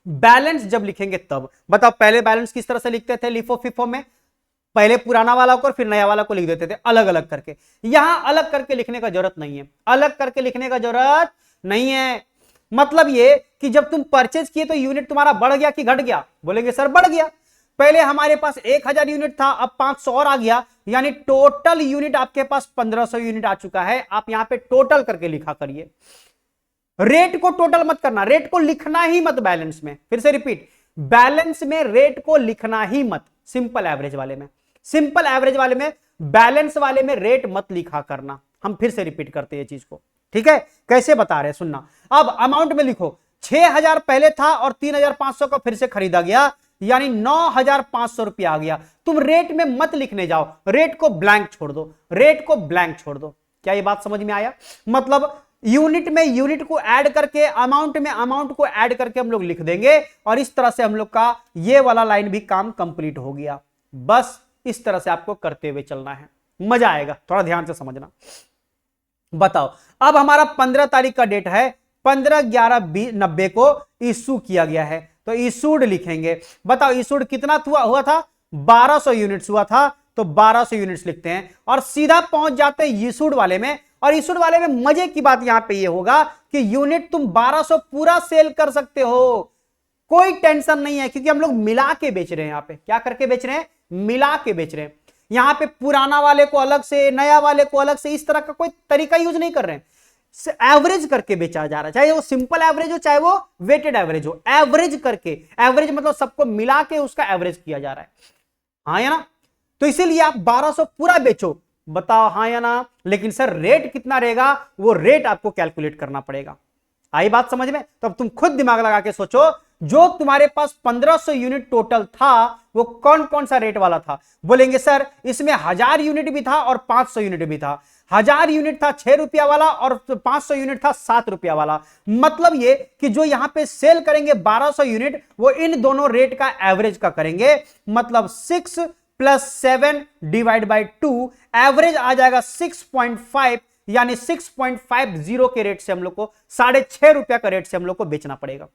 बैलेंस जब लिखेंगे तब बताओ, पहले बैलेंस किस तरह से लिखते थे लिफो फिफो में? पहले पुराना वाला को और फिर नया वाला को लिख देते थे अलग अलग करके। यहां अलग करके लिखने का जरूरत नहीं है, अलग करके लिखने का जरूरत नहीं है। मतलब ये कि जब तुम परचेज किए तो यूनिट तुम्हारा बढ़ गया कि घट गया? बोलेंगे सर बढ़ गया। पहले हमारे पास 1000 यूनिट था, अब 500 और आ गया, यानी टोटल यूनिट आपके पास 1500 यूनिट आ चुका है। आप यहां पे टोटल करके लिखा करिए, रेट को टोटल मत करना, रेट को लिखना ही मत बैलेंस में। फिर से रिपीट, बैलेंस में रेट को लिखना ही मत। सिंपल एवरेज वाले में, सिंपल एवरेज वाले में, बैलेंस वाले में रेट मत लिखा करना। हम फिर से रिपीट करते हैं चीज को। ठीक है? कैसे बता रहे हैं सुनना। अब अमाउंट में लिखो 6000 पहले था और 3500 का फिर से खरीदा गया, यानी 9500 रुपया आ गया। तुम रेट में मत लिखने जाओ, रेट को ब्लैंक छोड़ दो, रेट को ब्लैंक छोड़ दो। क्या ये बात समझ में आया? मतलब यूनिट में यूनिट को ऐड करके, अमाउंट में अमाउंट को ऐड करके हम लोग लिख देंगे, और इस तरह से हम लोग का ये वाला लाइन भी काम कंप्लीट हो गया। बस इस तरह से आपको करते हुए चलना है, मजा आएगा, थोड़ा ध्यान से समझना। बताओ, अब हमारा 15 तारीख का डेट है, 15/11/90 को इशू किया गया है, तो इशूड लिखेंगे। बताओ इशूड कितना हुआ था? 1200 यूनिट्स हुआ था, तो 1200 यूनिट्स लिखते हैं और सीधा पहुंच जाते हैं इशूड वाले में। और इशूड वाले में मजे की बात यहां पे ये होगा कि यूनिट तुम 1200 पूरा सेल कर सकते हो। कोई टेंशन नहीं है, क्योंकि हम लोग मिला के बेच रहे हैं। यहां पे क्या करके बेच रहे हैं? मिला के बेच रहे हैं। यहां पे पुराना वाले को अलग से, नया वाले को अलग से, इस तरह का कोई तरीका यूज नहीं कर रहे हैं। एवरेज करके बेचा जा रहा है, चाहे वो सिंपल एवरेज हो चाहे वो वेटेड एवरेज हो, एवरेज करके, एवरेज मतलब सबको मिला के उसका एवरेज किया जा रहा है। हाँ या ना? तो इसीलिए आप 1200 पूरा बेचो, बताओ हाँ या ना। लेकिन सर रेट कितना रहेगा, वो रेट आपको कैलकुलेट करना पड़ेगा। आई बात समझ में? तो अब तुम खुद दिमाग लगा के सोचो, जो तुम्हारे पास 1500 यूनिट टोटल था वो कौन कौन सा रेट वाला था? बोलेंगे सर इसमें 1000 यूनिट भी था और 500 यूनिट भी था। 1000 यूनिट था 6 रुपया वाला और 500 यूनिट था 7 रुपया वाला। मतलब ये कि जो यहां पे सेल करेंगे 1200 यूनिट, वो इन दोनों रेट का एवरेज का करेंगे। मतलब 6 + 7 / 2, एवरेज आ जाएगा 6.5, यानी 6.50 के रेट से हम लोग को 6.5 रुपया का रेट से हम लोग को बेचना पड़ेगा।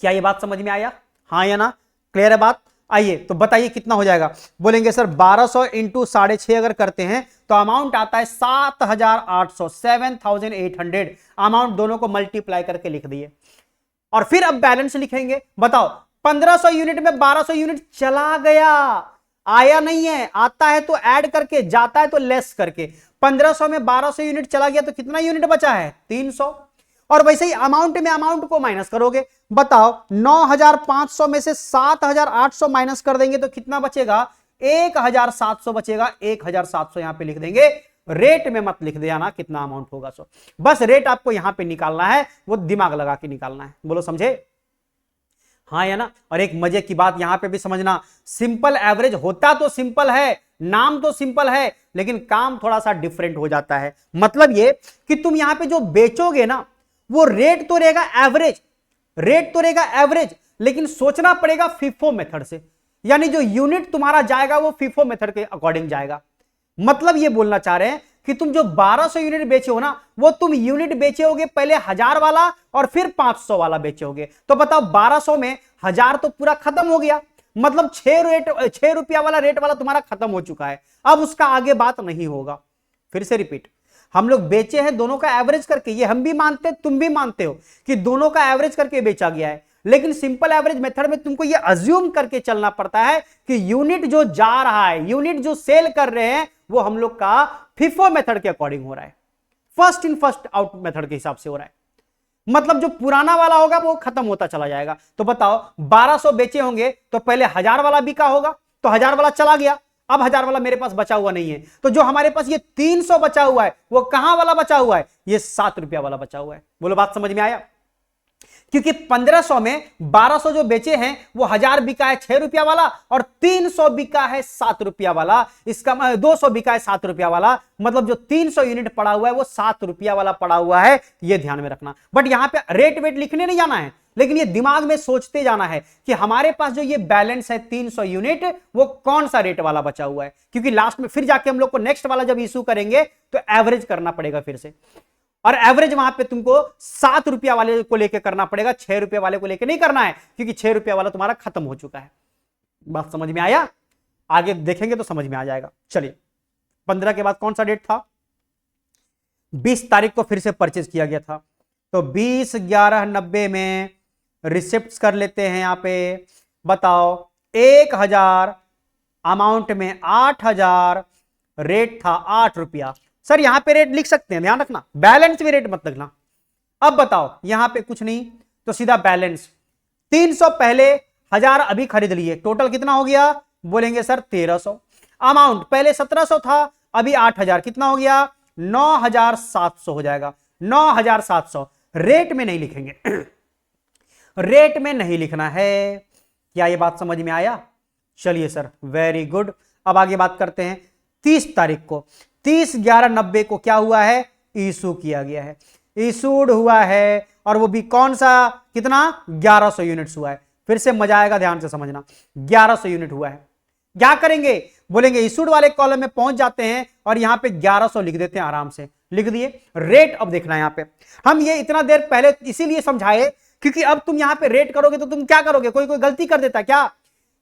क्या ये बात समझ में आया? हाँ या ना? क्लियर है बात? आइए तो बताइए कितना हो जाएगा। बोलेंगे सर 1200 × 6.5 अगर करते हैं तो अमाउंट आता है 7800, 7800 अमाउंट। दोनों को मल्टीप्लाई करके लिख दिए और फिर अब बैलेंस लिखेंगे। बताओ 1500 यूनिट में 1200 यूनिट चला गया, आया नहीं है। आता है तो ऐड करके, जाता है तो लेस करके। 1500 में 1200 यूनिट चला गया तो कितना यूनिट बचा है? 300। और वैसे ही अमाउंट में अमाउंट को माइनस करोगे। बताओ 9500 में से 7800 माइनस कर देंगे तो कितना बचेगा? 1700 बचेगा। 1700 यहां पे लिख देंगे, रेट में मत लिख देना कितना अमाउंट होगा। सो बस रेट आपको यहां पे निकालना है, वो दिमाग लगा के निकालना है। बोलो समझे? हाँ या ना? और एक मजे की बात यहां पे भी समझना, सिंपल एवरेज होता तो सिंपल है, नाम तो सिंपल है, लेकिन काम थोड़ा सा डिफरेंट हो जाता है। मतलब ये कि तुम यहां पे जो बेचोगे ना, वो रेट तो रहेगा एवरेज, रेट तो रहेगा एवरेज, लेकिन सोचना पड़ेगा फिफो मेथड से। यानी जो यूनिट तुम्हारा जाएगा वो फिफो मेथड के अकॉर्डिंग जाएगा। मतलब ये बोलना चाह रहे हैं कि तुम जो 1200 यूनिट बेचे हो ना, वो तुम यूनिट बेचे होगे पहले 1000 वाला और फिर 500 वाला बेचे होगे। तो बताओ 1200 में 1000 तो पूरा खत्म हो गया। मतलब 6 रुपया वाला रेट वाला तुम्हारा खत्म हो चुका है। अब उसका आगे बात नहीं होगा। फिर से रिपीट, हम लोग बेचे हैं दोनों का एवरेज करके, ये हम भी मानते, तुम भी मानते हो कि दोनों का एवरेज करके बेचा गया है। लेकिन सिंपल एवरेज मेथड में तुमको ये अज्यूम करके चलना पड़ता है कि यूनिट जो जा रहा है, यूनिट जो सेल कर रहे हैं, वो हम लोग का फिफो मेथड के अकॉर्डिंग हो रहा है, first in first out method के हिसाब से हो रहा है। मतलब जो पुराना वाला होगा वो खत्म होता चला जाएगा। तो बताओ 1200 बेचे होंगे तो पहले 1000 वाला बिका होगा, तो 1000 वाला चला गया, अब 1000 वाला मेरे पास बचा हुआ नहीं है। तो जो हमारे पास ये 300 बचा हुआ है, वो कहां वाला बचा हुआ है? ये 7 रुपया वाला बचा हुआ है। बोलो बात समझ में आया? क्योंकि 1500 में 1200 जो बेचे हैं वो 1000 बिका है 6 रुपया वाला और 300 बिका है 7 रुपया वाला। इसका 200 बिका है 7 रुपया वाला। मतलब जो 300 यूनिट पड़ा हुआ है वो 7 रुपया वाला पड़ा हुआ है, ये ध्यान में रखना। बट यहां पे रेट वेट लिखने नहीं जाना है, लेकिन ये दिमाग में सोचते जाना है कि हमारे पास जो ये बैलेंस है 300 यूनिट, वो कौन सा रेट वाला बचा हुआ है। क्योंकि लास्ट में फिर जाके हम लोग को नेक्स्ट वाला जब इशू करेंगे तो एवरेज करना पड़ेगा फिर से, और एवरेज वहां पे तुमको 7 रुपया वाले को लेके करना पड़ेगा, 6 रुपया वाले को लेके नहीं करना है, क्योंकि 6 रुपया वाला तुम्हारा खत्म हो चुका है। बात समझ में आया? आगे देखेंगे तो समझ में आ जाएगा। चलिए 15 के बाद कौन सा डेट था? 20 तारीख को फिर से परचेज किया गया था। तो 20/11/90 में रिसिप्ट कर लेते हैं। यहां पे बताओ 1000 अमाउंट में 8000, रेट था 8 रुपया। सर यहां पे रेट लिख सकते हैं, ध्यान रखना, बैलेंस में रेट मत लिखना। अब बताओ यहां पे कुछ नहीं तो सीधा बैलेंस। 300 पहले, 1000 अभी खरीद लिए, टोटल कितना हो गया? बोलेंगे सर 1300। अमाउंट पहले 1700 था, अभी 8000, कितना हो गया? 9700 हो जाएगा। 9700 रेट में नहीं लिखेंगे रेट में नहीं लिखना है। क्या यह बात समझ में आया? चलिए सर, वेरी गुड। अब आगे बात करते हैं। 30 तारीख को 30/11/90 को क्या हुआ है? इशू किया गया है, इशूड हुआ है, और वो भी कौन सा? कितना? 1100 यूनिट्स हुआ है। फिर से मजा आएगा, ध्यान से समझना। 1100 यूनिट हुआ है। क्या करेंगे? बोलेंगे इशूड वाले कॉलम में पहुंच जाते हैं और यहां पे 1100 लिख देते हैं, आराम से लिख दिए। रेट अब देखना है यहां पे। हम ये इतना देर पहले इसीलिए समझाए क्योंकि अब तुम यहां पे रेट करोगे तो तुम क्या करोगे? कोई कोई गलती कर देता क्या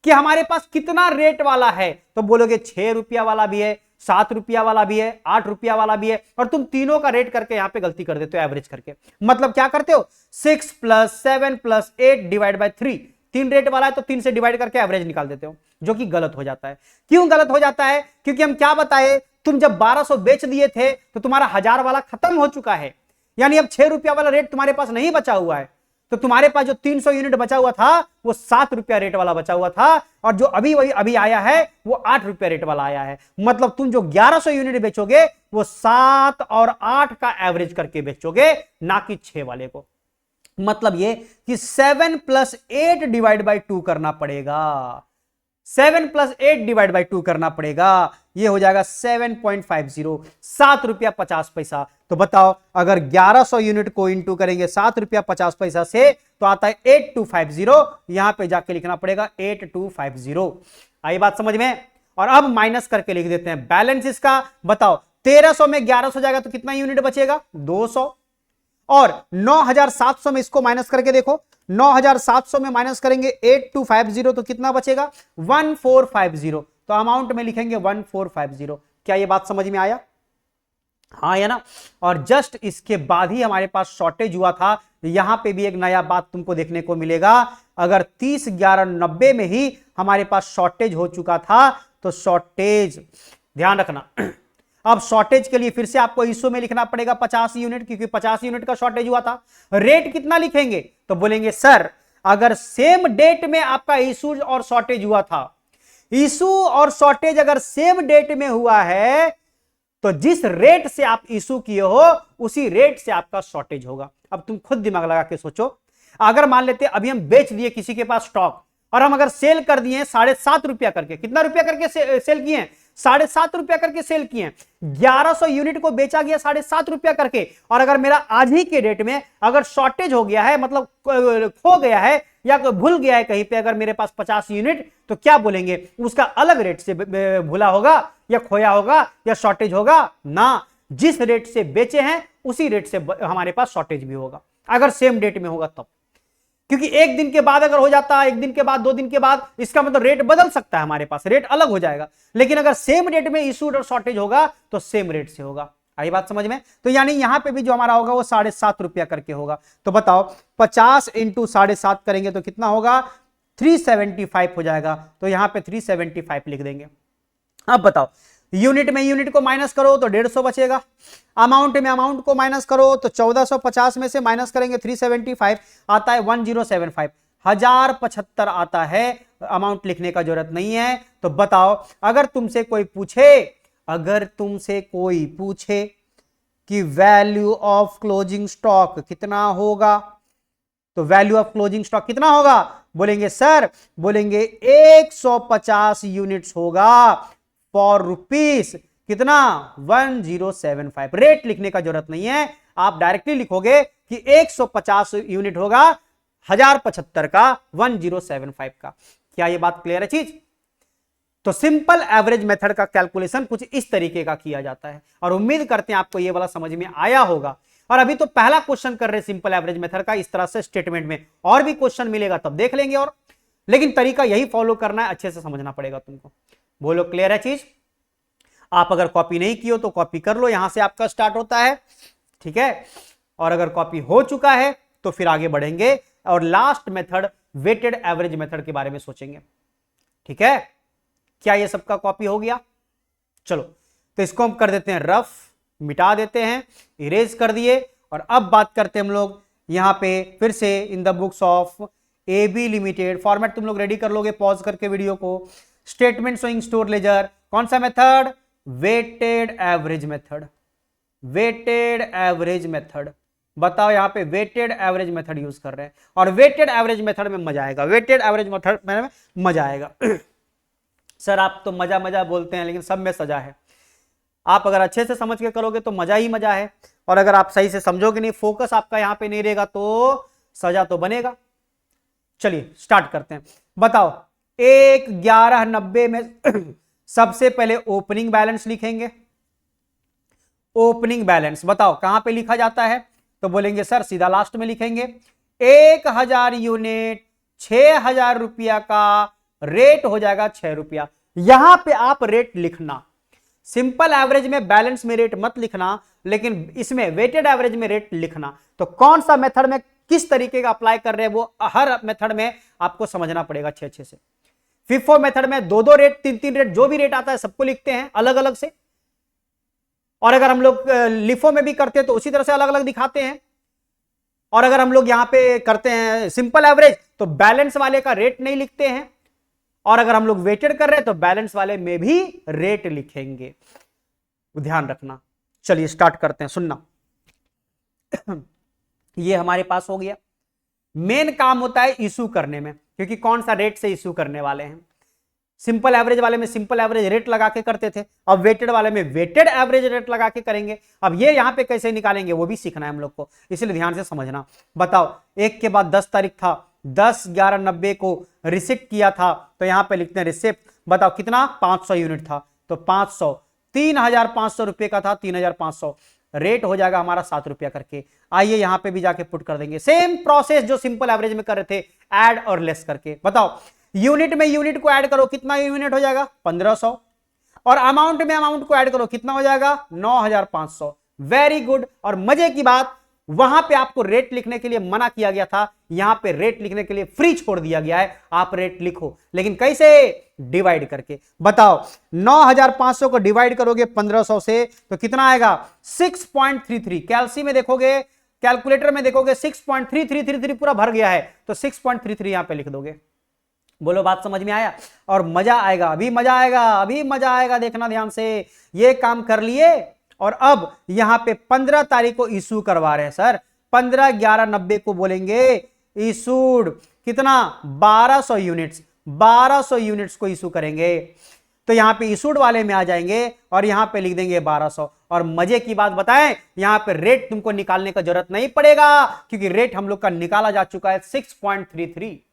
कि हमारे पास कितना रेट वाला है, तो बोलोगे 6 रुपया वाला भी है, ₹7 वाला भी है, ₹8 वाला भी है, और तुम तीनों का रेट करके यहां पे गलती कर देते हो एवरेज करके। मतलब क्या करते हो, 6 + 7 + 8 डिवाइड बाय 3, 3 रेट वाला है तो 3 से डिवाइड करके एवरेज निकाल देते हो, जो कि गलत हो जाता है। क्यों गलत हो जाता है? क्योंकि हम क्या बताए, तुम जब 1200 बेच दिए थे तो तुम्हारा 1000 वाला खत्म हो चुका है, यानी अब ₹6 वाला रेट तुम्हारे पास नहीं बचा हुआ है। तो तुम्हारे पास जो 300 यूनिट बचा हुआ था वो ₹7 रेट वाला बचा हुआ था, और जो अभी आया है वो ₹8 रेट वाला आया है। मतलब तुम जो 1100 यूनिट बेचोगे वो 7 और 8 का एवरेज करके बेचोगे, ना कि 6 वाले को। मतलब ये कि 7 + 8 डिवाइड बाई 2 करना पड़ेगा, 7 + 8 डिवाइड बाई 2 करना पड़ेगा। ये हो जाएगा 7.50, ₹7.50। तो बताओ, अगर 1100 यूनिट को इंटू करेंगे ₹7.50 से तो आता है 8250। यहां पे जाके लिखना पड़ेगा 8250। आई बात समझ में? और अब माइनस करके लिख देते हैं बैलेंस इसका। बताओ, 1300 में 1100 जाएगा तो कितना यूनिट बचेगा? 200। और 9700 में इसको माइनस करके देखो, 9700 में माइनस करेंगे 8250 तो कितना बचेगा? 1450। तो अमाउंट में लिखेंगे 1450। क्या ये बात समझ में आया? हाँ या ना? और जस्ट इसके बाद ही हमारे पास शॉर्टेज हुआ था। यहां पे भी एक नया बात तुमको देखने को मिलेगा। अगर 30/11/90 में ही हमारे पास शॉर्टेज हो चुका था तो शॉर्टेज, ध्यान रखना, अब शॉर्टेज के लिए फिर से आपको इशू में लिखना पड़ेगा 50 यूनिट, क्योंकि 50 यूनिट का शॉर्टेज हुआ था। रेट कितना लिखेंगे? तो बोलेंगे सर, अगर सेम डेट में आपका इशू और शॉर्टेज हुआ था, इशू और शॉर्टेज अगर सेम डेट में हुआ है तो जिस रेट से आप इशू किए हो उसी रेट से आपका शॉर्टेज होगा। अब तुम खुद दिमाग लगा के सोचो, अगर मान लेते अभी हम बेच दिए किसी के पास स्टॉक, और हम अगर सेल कर दिए ₹7.5 करके, कितना रुपया करके सेल किए हैं? ₹7.5 करके सेल किए। 1100 यूनिट को बेचा गया ₹7.5 करके, और अगर मेरा आज ही के डेट में अगर शॉर्टेज हो गया है, मतलब खो गया है या भूल गया है कहीं पे, अगर मेरे पास 50 यूनिट, तो क्या बोलेंगे? उसका अलग रेट से भूला होगा या खोया होगा या शॉर्टेज होगा ना। जिस रेट से बेचे हैं उसी रेट से हमारे पास शॉर्टेज भी होगा, अगर सेम डेट में होगा तब। क्योंकि एक दिन के बाद अगर हो जाता है, एक दिन के बाद, 2 दिन के बाद, इसका मतलब रेट बदल सकता है, हमारे पास रेट अलग हो जाएगा। लेकिन अगर सेम रेट में इशूड और शॉर्टेज होगा तो सेम रेट से होगा। आई बात समझ में? तो यानी यहां पे भी जो हमारा होगा वो ₹7.5 करके होगा। तो बताओ, 50 × 7.5 करेंगे तो कितना होगा? 375 हो जाएगा। तो यहां पे 375 लिख देंगे। अब बताओ, यूनिट में यूनिट को माइनस करो तो 150 बचेगा, अमाउंट में अमाउंट को माइनस करो तो 1450 में से माइनस करेंगे 375, आता है 1075, 1075 आता है। अमाउंट लिखने का जरूरत नहीं है। तो बताओ, अगर तुमसे कोई पूछे कि वैल्यू ऑफ क्लोजिंग स्टॉक कितना होगा, तो वैल्यू ऑफ क्लोजिंग स्टॉक कितना होगा? बोलेंगे सर, बोलेंगे 150 यूनिट्स होगा फॉर रुपीस कितना? 1075। रेट लिखने का जरूरत नहीं है, आप डायरेक्टली लिखोगे कि 150 यूनिट होगा 1075 का, 1075 का। क्या ये बात क्लियर है चीज? तो सिंपल एवरेज मेथड का कैलकुलेशन कुछ इस तरीके का किया जाता है, और उम्मीद करते हैं आपको ये वाला समझ में आया होगा। और अभी तो पहला क्वेश्चन कर रहे सिंपल एवरेज मेथड का इस तरह से स्टेटमेंट में, और भी क्वेश्चन मिलेगा तब देख लेंगे। और लेकिन तरीका यही फॉलो करना है, अच्छे से समझना पड़ेगा तुमको। बोलो क्लियर है चीज? आप अगर कॉपी नहीं की हो तो कॉपी कर लो, यहां से आपका स्टार्ट होता है, ठीक है। और अगर कॉपी हो चुका है तो फिर आगे बढ़ेंगे और last method weighted average method के बारे में सोचेंगे, ठीक है। क्या ये सबका कॉपी हो गया? चलो, तो इसको हम कर देते हैं रफ, मिटा देते हैं, इरेज कर दिए। और अब बात करते हैं हम लोग यहां पे फिर से इन the books of AB limited. Format तुम लोग रेडी कर लोगे पॉज करके वीडियो को। स्टेटमेंट शोइंग स्टोर लेजर, कौन सा method? Weighted average method, weighted average method. बताओ, यहां पे वेटेड एवरेज मेथड यूज कर रहे हैं, और वेटेड एवरेज मेथड में मजा आएगा, वेटेड एवरेज मेथड में मजा आएगा। सर आप तो मजा मजा बोलते हैं, लेकिन सब में सजा है। आप अगर अच्छे से समझ के करोगे तो मजा ही मजा है, और अगर आप सही से समझोगे नहीं, फोकस आपका यहां पे नहीं रहेगा तो सजा तो बनेगा। चलिए स्टार्ट करते हैं। बताओ, 1/11/90 में सबसे पहले ओपनिंग बैलेंस लिखेंगे। ओपनिंग बैलेंस बताओ कहां पे लिखा जाता है? तो बोलेंगे सर सीधा लास्ट में लिखेंगे। 1000 यूनिट 6000 रुपया का रेट हो जाएगा ₹6। यहां पे आप रेट लिखना, सिंपल एवरेज में बैलेंस में रेट मत लिखना, लेकिन इसमें वेटेड एवरेज में रेट लिखना। तो कौन सा मेथड में किस तरीके का अप्लाई कर रहे हैं वो हर मेथड में आपको समझना पड़ेगा अच्छे से। फिफो मेथड में दो रेट, तीन रेट, जो भी रेट आता है सबको लिखते हैं अलग अलग से। और अगर हम लोग लिफो में भी करते हैं तो उसी तरह से अलग अलग दिखाते हैं। और अगर हम लोग यहां पे करते हैं सिंपल एवरेज तो बैलेंस वाले का रेट नहीं लिखते हैं, और अगर हम लोग वेटेड कर रहे हैं तो बैलेंस वाले में भी रेट लिखेंगे, ध्यान रखना। चलिए स्टार्ट करते हैं, सुनना। ये हमारे पास हो गया। मेन काम होता है इशू करने में, क्योंकि कौन सा रेट से इशू करने वाले हैं। सिंपल एवरेज वाले में सिंपल एवरेज रेट लगा के करते थे, अब वेटेड वाले में वेटेड एवरेज रेट लगा के करेंगे। अब ये यहां पे कैसे निकालेंगे वो भी सीखना है हम लोग को, इसलिए ध्यान से समझना। बताओ, एक के बाद 10 तारीख था, 10/11/90 को रिसिप्ट किया था, तो यहां पे लिखते हैं रिसिप्ट। बताओ कितना, 500 यूनिट था, तो 500, 3500 रुपए का था, 3500 रेट हो जाएगा हमारा 7 रुपया करके। आइए यहां पे भी जाके पुट कर देंगे, सेम प्रोसेस जो सिंपल एवरेज में कर रहे थे, ऐड और लेस करके। बताओ यूनिट में यूनिट को ऐड करो, कितना यूनिट हो जाएगा, 1500, और अमाउंट में अमाउंट को ऐड करो, कितना हो जाएगा, 9500। Very good. और मजे की बात, वहां पे आपको रेट लिखने के लिए मना किया गया था, यहां पे रेट लिखने के लिए फ्री छोड़ दिया गया है, आप रेट लिखो, लेकिन कैसे, डिवाइड करके। बताओ 9500 को डिवाइड करोगे 1500 से तो कितना आएगा, 6.33। कैलसी में देखोगे, कैलकुलेटर में देखोगे 6.3333 पूरा भर गया है, तो 6.33 यहां पे लिख दोगे। बोलो बात समझ में आया? और मजा आएगा, अभी मजा आएगा, अभी मजा आएगा, देखना ध्यान से। ये काम कर लिए, और अब यहां पे 15 तारीख को इशू करवा रहे हैं सर, 15/11/90 को बोलेंगे इशूड, कितना, 1200 यूनिट्स, 1200 यूनिट्स को इशू करेंगे। तो यहां पे इशूड वाले में आ जाएंगे और यहां पे लिख देंगे 1200। और मजे की बात बताएं, यहां पे रेट तुमको निकालने का जरूरत नहीं पड़ेगा, क्योंकि रेट हम लोग का निकाला जा चुका है 6.33।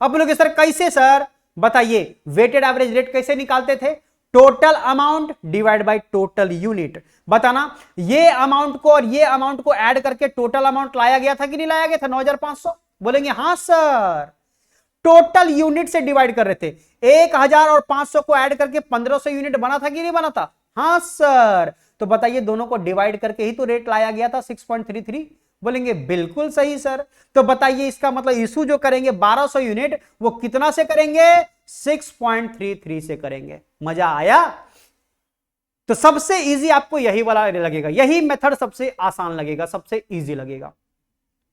अब बोलोगे सर कैसे सर, बताइए वेटेड एवरेज रेट कैसे निकालते थे, total amount divide by total unit. बताना, ये अमाउंट को और ये अमाउंट को ऐड करके टोटल अमाउंट लाया गया था कि नहीं लाया गया था, 9500। बोलेंगे हां सर, टोटल यूनिट से डिवाइड कर रहे थे, 1000 और 500 को ऐड करके 1500 यूनिट बना था कि नहीं बना था, हां सर। तो बताइए दोनों को डिवाइड करके ही तो रेट लाया गया था 6.33। बोलेंगे बिल्कुल सही सर। तो बताइए इसका मतलब इशू जो करेंगे 1200 यूनिट, वो कितना से करेंगे, 6.33 से करेंगे। मजा आया? तो सबसे इजी आपको यही वाला लगेगा, यही मेथड सबसे आसान लगेगा, सबसे इजी लगेगा,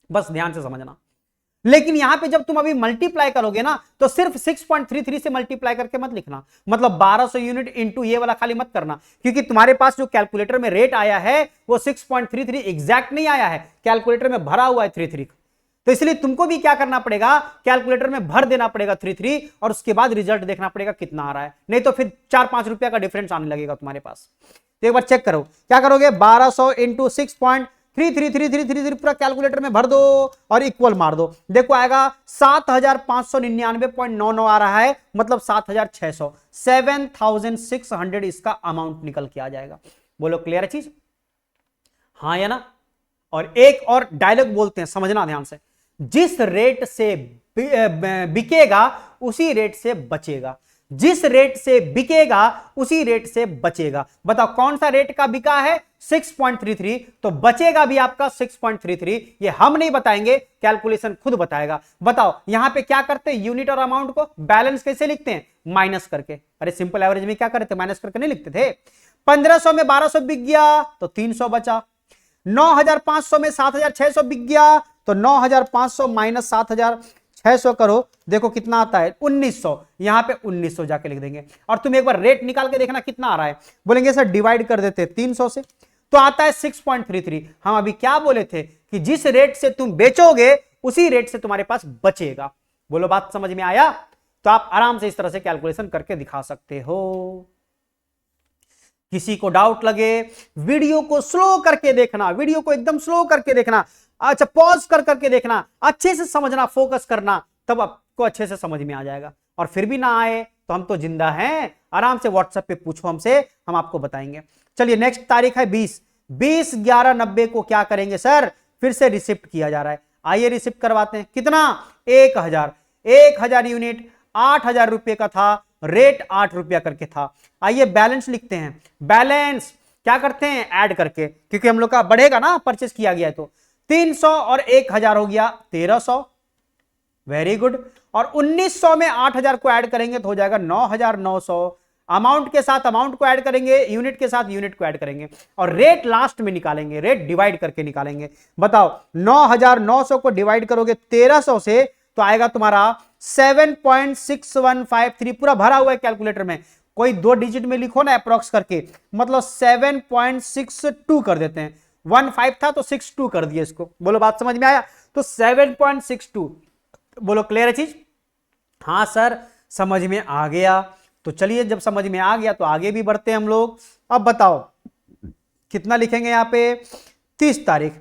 बस ध्यान से समझना। लेकिन यहां पे जब तुम अभी मल्टीप्लाई करोगे ना, तो सिर्फ 6.33 से मल्टीप्लाई करके मत लिखना, मतलब 1200 यूनिट इंटू ये वाला खाली मत करना, क्योंकि तुम्हारे पास जो कैलकुलेटर में रेट आया है वो 6.33 एग्जैक्ट नहीं आया है, कैलकुलेटर में भरा हुआ है 33। तो इसलिए तुमको भी क्या करना पड़ेगा, कैलकुलेटर में भर देना पड़ेगा 33, और उसके बाद रिजल्ट देखना पड़ेगा कितना आ रहा है, नहीं तो फिर 4-5 रुपया का डिफरेंस आने लगेगा तुम्हारे पास। तो एक बार चेक करो, क्या करोगे, 1200 इंटू 6.3333 पूरा कैलकुलेटर में भर दो और इक्वल मार दो, देखो आएगा 7599.99 आ रहा है, मतलब 7600, 7600 इसका अमाउंट निकल के आ जाएगा। बोलो क्लियर है चीज, हाँ या ना? और एक और डायलॉग बोलते हैं, समझना ध्यान से, जिस रेट से बिकेगा उसी रेट से बचेगा, जिस रेट से बिकेगा उसी रेट से बचेगा। बताओ कौन सा रेट का बिका है, 6.33, तो बचेगा भी आपका 6.33। ये हम नहीं बताएंगे, कैलकुलेशन खुद बताएगा। बताओ यहां पे क्या करते हैं, यूनिट और अमाउंट को बैलेंस कैसे लिखते हैं, माइनस करके। अरे सिंपल एवरेज में क्या करते थे, माइनस करके नहीं लिखते थे। 1500 में 1200 बिक गया तो 300 बचा, 9500 में 7600 बिक गया तो 9500 माइनस 7600 करो, देखो कितना आता है, 1900। यहां पे 1900 जाके लिख देंगे, और तुम एक बार रेट निकाल के देखना कितना आ रहा है। बोलेंगे सर डिवाइड कर देते 300 से, तो आता है 6.33। हम अभी क्या बोले थे कि जिस रेट से तुम बेचोगे उसी रेट से तुम्हारे पास बचेगा। बोलो बात समझ में आया? तो आप आराम से इस तरह से कैलकुलेशन करके दिखा सकते हो। किसी को डाउट लगे, वीडियो को स्लो करके देखना, वीडियो को एकदम स्लो करके देखना, अच्छा पॉज कर करके देखना, अच्छे से समझना, फोकस करना, तब आपको अच्छे से समझ में आ जाएगा। और फिर भी ना आए तो हम तो जिंदा हैं, आराम से व्हाट्सएप पे पूछो हमसे, हम आपको बताएंगे। चलिए नेक्स्ट तारीख है 20/11/90 को क्या करेंगे सर, फिर से रिसिप्ट किया जा रहा है। आइए रिसिप्ट करवाते हैं, कितना, 1000 यूनिट 8,000 रुपए का था, रेट 8 रुपया करके था। आइए बैलेंस लिखते हैं। बैलेंस क्या करते हैं, ऐड करके, क्योंकि हम लोग का बढ़ेगा ना, परचेस किया गया है तो 300 और 1,000 हो गया 1,300। Very good. और 1,900 में 8,000 को ऐड करेंगे तो हो जाएगा 9,900। अमाउंट के साथ अमाउंट को ऐड करेंगे, यूनिट के साथ यूनिट को ऐड करेंगे, और रेट लास्ट में निकालेंगे, रेट डिवाइड करके निकालेंगे। बताओ 9,900 को डिवाइड करोगे 1,300 से तो आएगा तुम्हारा 7.6153। पूरा भरा हुआ है कैलकुलेटर में, कोई 2 डिजिट में लिखो ना अप्रोक्स करके, मतलब 7.62 कर देते हैं। 15 था तो 62 कर दिए इसको। बोलो बात समझ में आया? तो 7.62। बोलो क्लियर है चीज? हाँ सर समझ में आ गया। तो चलिए जब समझ में आ गया तो आगे भी बढ़ते हैं हम लोग। अब बताओ कितना लिखेंगे यहां पे, 30 तारीख,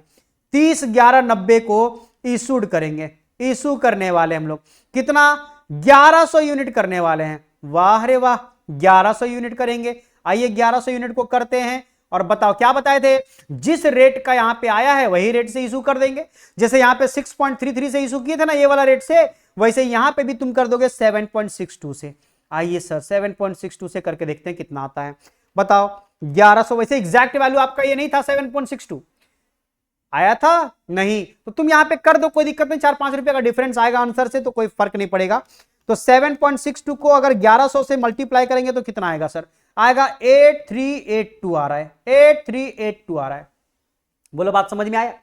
30/11/90 को इशूड करेंगे। इशू करने वाले हम लोग कितना, 1100 यूनिट करने वाले हैं। वाह रे वाह, 1100 यूनिट करेंगे। आइए 1100 यूनिट को करते हैं। और बताओ क्या बताए थे, जिस रेट का यहां पे आया है वही रेट से इशू कर देंगे। जैसे यहां पे 6.33 से इशू किए थे ना ये वाला रेट से, वैसे यहां पे भी तुम कर दोगे 7.62 से। आइए सर 7.62 से करके देखते हैं कितना आता है। बताओ 1100, वैसे एग्जैक्ट वैल्यू आपका ये नहीं था 7.62 आया था नहीं, तो तुम यहां पे कर दो, कोई दिक्कत नहीं, 4-5 रुपए का डिफरेंस आएगा आंसर से, तो कोई फर्क नहीं पड़ेगा। तो 7.62 को अगर 1100 से मल्टीप्लाई करेंगे तो कितना आएगा सर, आएगा 8382 आ रहा है, 8382 आ रहा है। बोलो बात समझ में आया?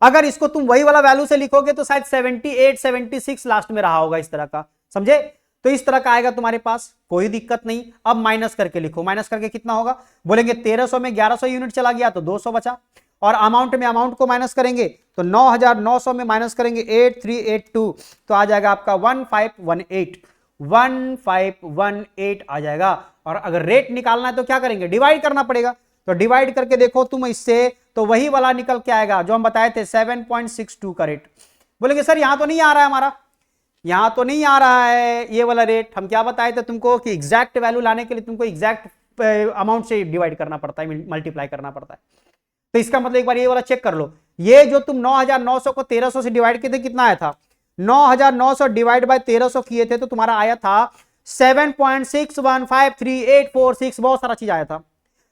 अगर इसको तुम वही वाला वैल्यू से लिखोगे तो शायद 78 76 लास्ट में रहा होगा इस तरह का, समझे? तो इस तरह का आएगा तुम्हारे पास, कोई दिक्कत नहीं। अब माइनस करके लिखो, माइनस करके कितना होगा, बोलेंगे 1300 में 1100 यूनिट चला गया तो 200 बचा, और अमाउंट में अमाउंट को माइनस करेंगे तो 9,900 में माइनस करेंगे 8382 तो आ जाएगा आपका 1518 आ जाएगा। और अगर रेट निकालना है तो क्या करेंगे, डिवाइड करना पड़ेगा। तो डिवाइड करके देखो तुम इससे, तो वही वाला निकल के आएगा जो हम बताए थे 7.62 का रेट। बोलेंगे सर यहां तो नहीं आ रहा है हमारा, यहां तो नहीं आ रहा है ये वाला रेट। हम क्या बताए थे तुमको कि एग्जैक्ट वैल्यू लाने के लिए तुमको एग्जैक्ट अमाउंट से डिवाइड करना पड़ता है, मल्टीप्लाई करना पड़ता है। तो इसका मतलब एक बार ये वाला चेक कर लो, ये जो तुम 9,900 को 1300 से डिवाइड किए थे कितना आया था, 9,900 डिवाइड बाय 1300 किए थे तो तुम्हारा आया था 7.61538446, बहुत सारा चीज आया था।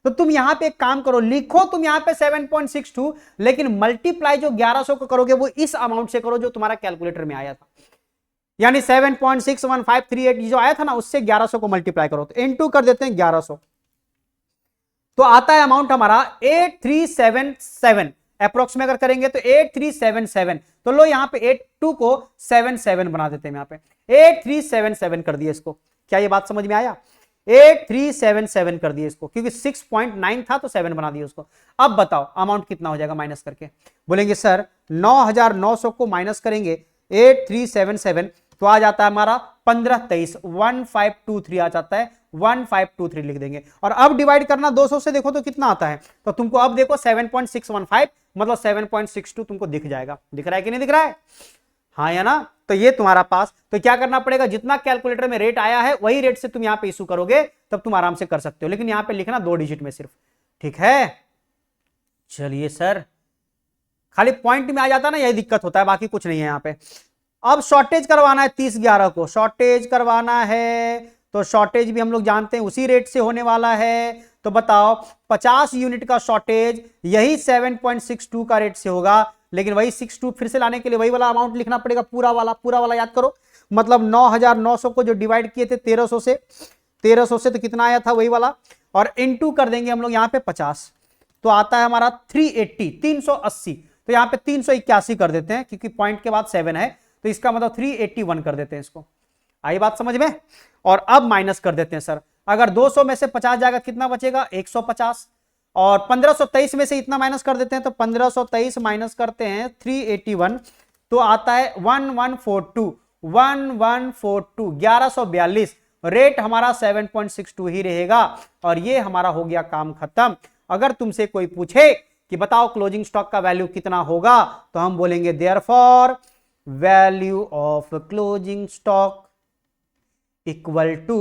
तो तुम यहां पे एक काम करो, लिखो तुम यहां पे 7.62, लेकिन मल्टीप्लाई जो 1100 को करोगे वो इस अमाउंट से करो जो तुम्हारा कैलकुलेटर में आया था, यानी 7.615338 जो आया था ना उससे 1100 को मल्टीप्लाई करो, तो इनटू कर देते हैं 1100, तो आता है अमाउंट हमारा 8377। अप्रोक्स में अगर करेंगे तो 8377। तो लो यहां पे 82 को 77 बना देते हैं, यहां पे 8377 कर दिया इसको। क्या ये बात समझ में आया? 8377 कर दिया इसको, क्योंकि 6.9 था तो 7 बना दिया उसको। अब बताओ अमाउंट कितना हो जाएगा माइनस करके, बोलेंगे सर 9,900 को माइनस करेंगे 8377 तो आ जाता है हमारा 1523, 1523 आ जाता है, 1523 लिख देंगे। और अब डिवाइड करना 200 से, देखो तो कितना आता है, तो तुमको अब देखो 7.615 मतलब 7.62 तुमको दिख जाएगा। दिख रहा है कि नहीं दिख रहा है? हाँ या ना? तो ये तुम्हारा पास। तो क्या करना पड़ेगा, जितना कैलकुलेटर में रेट आया है वही रेट से तुम यहां पे इशू करोगे, तब तुम आराम से कर सकते हो, लेकिन यहां पे लिखना 2 डिजिट में सिर्फ, ठीक है? चलिए सर, खाली पॉइंट में आ जाता ना, यही दिक्कत होता है, बाकी कुछ नहीं है यहां पे। अब शॉर्टेज करवाना है 30/11 को, शॉर्टेज करवाना है तो शॉर्टेज भी हम लोग जानते हैं उसी रेट से होने वाला है। तो बताओ 50 यूनिट का शॉर्टेज यही 7.62 का रेट से होगा, लेकिन वही 62 फिर से लाने के लिए वही वाला अमाउंट लिखना पड़ेगा, पूरा वाला याद करो। मतलब 9,900 को जो डिवाइड किए थे 1300 से तो कितना आया था वही वाला, और इनटू कर देंगे हम लोग यहाँ पे 50 तो आता है हमारा 380। तो यहाँ पे 381 कर देते हैं, क्योंकि पॉइंट के बाद 7 है, तो इसका मतलब 381 कर देते हैं इसको। आई बात समझ में? और अब माइनस कर देते हैं सर, अगर 200 में से 50 जाएगा कितना बचेगा, 150, और 1523 में से इतना माइनस कर देते हैं तो 1523 माइनस करते हैं 381 तो आता है 1142, 1142 रेट हमारा 7.62 ही रहेगा। और ये हमारा हो गया काम खत्म। अगर तुमसे कोई पूछे कि बताओ क्लोजिंग स्टॉक का वैल्यू कितना होगा, तो हम बोलेंगे therefore value of closing stock equal to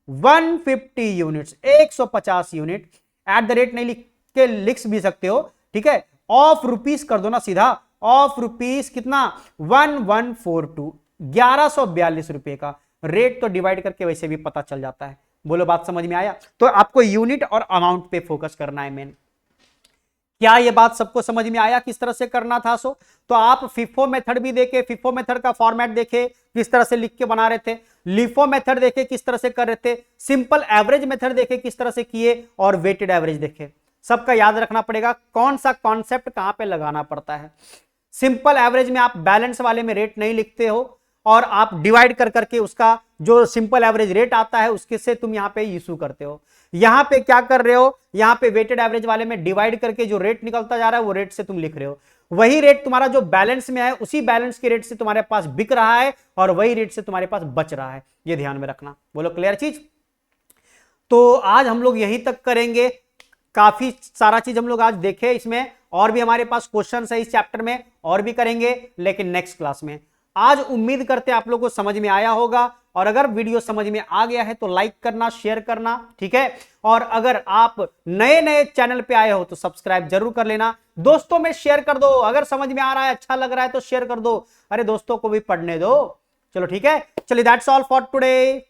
150 units, 150 unit. At the rate नहीं लिख के लिख भी सकते हो, ठीक है? ऑफ रुपीस कर दो ना सीधा, ऑफ रुपीस कितना 1142, 1142 रुपए का रेट तो डिवाइड करके वैसे भी पता चल जाता है। बोलो बात समझ में आया? तो आपको यूनिट और अमाउंट पे फोकस करना है मेन। क्या ये बात सबको समझ में आया किस तरह से करना था? सो तो आप फिफो मेथड भी देखे, फिफो मेथड का फॉर्मेट देखे किस तरह से लिख के बना रहे थे, लिफो मेथड देखे किस तरह से कर रहे थे, सिंपल एवरेज मेथड देखे किस तरह से किए, और वेटेड एवरेज देखे। सबका याद रखना पड़ेगा कौन सा कॉन्सेप्ट कहां पे लगाना पड़ता है। सिंपल एवरेज में आप बैलेंस वाले में रेट नहीं लिखते हो, और आप डिवाइड कर करके उसका जो सिंपल एवरेज रेट आता है उसके से तुम यहां पे इशू करते हो। यहां पे क्या कर रहे हो, यहां पे वेटेड एवरेज वाले में डिवाइड करके जो रेट निकलता जा रहा है वो रेट से तुम लिख रहे हो। वही रेट तुम्हारा जो बैलेंस में है उसी बैलेंस के रेट से तुम्हारे पास बिक रहा है, और वही रेट से तुम्हारे पास बच रहा है। ये ध्यान में रखना। बोलो क्लियर चीज? तो आज हम लोग यहीं तक करेंगे। काफी सारा चीज हम लोग आज देखे इसमें, और भी हमारे पास क्वेश्चन है इस चैप्टर में, और भी करेंगे लेकिन नेक्स्ट क्लास में। आज उम्मीद करते हैं आप लोगों को समझ में आया होगा, और अगर वीडियो समझ में आ गया है तो लाइक करना, शेयर करना, ठीक है। और अगर आप नए नए चैनल पे आए हो तो सब्सक्राइब जरूर कर लेना, दोस्तों में शेयर कर दो। अगर समझ में आ रहा है, अच्छा लग रहा है तो शेयर कर दो, अरे दोस्तों को भी पढ़ने दो। चलो ठीक है, चलिए दैट्स ऑल फॉर टुडे।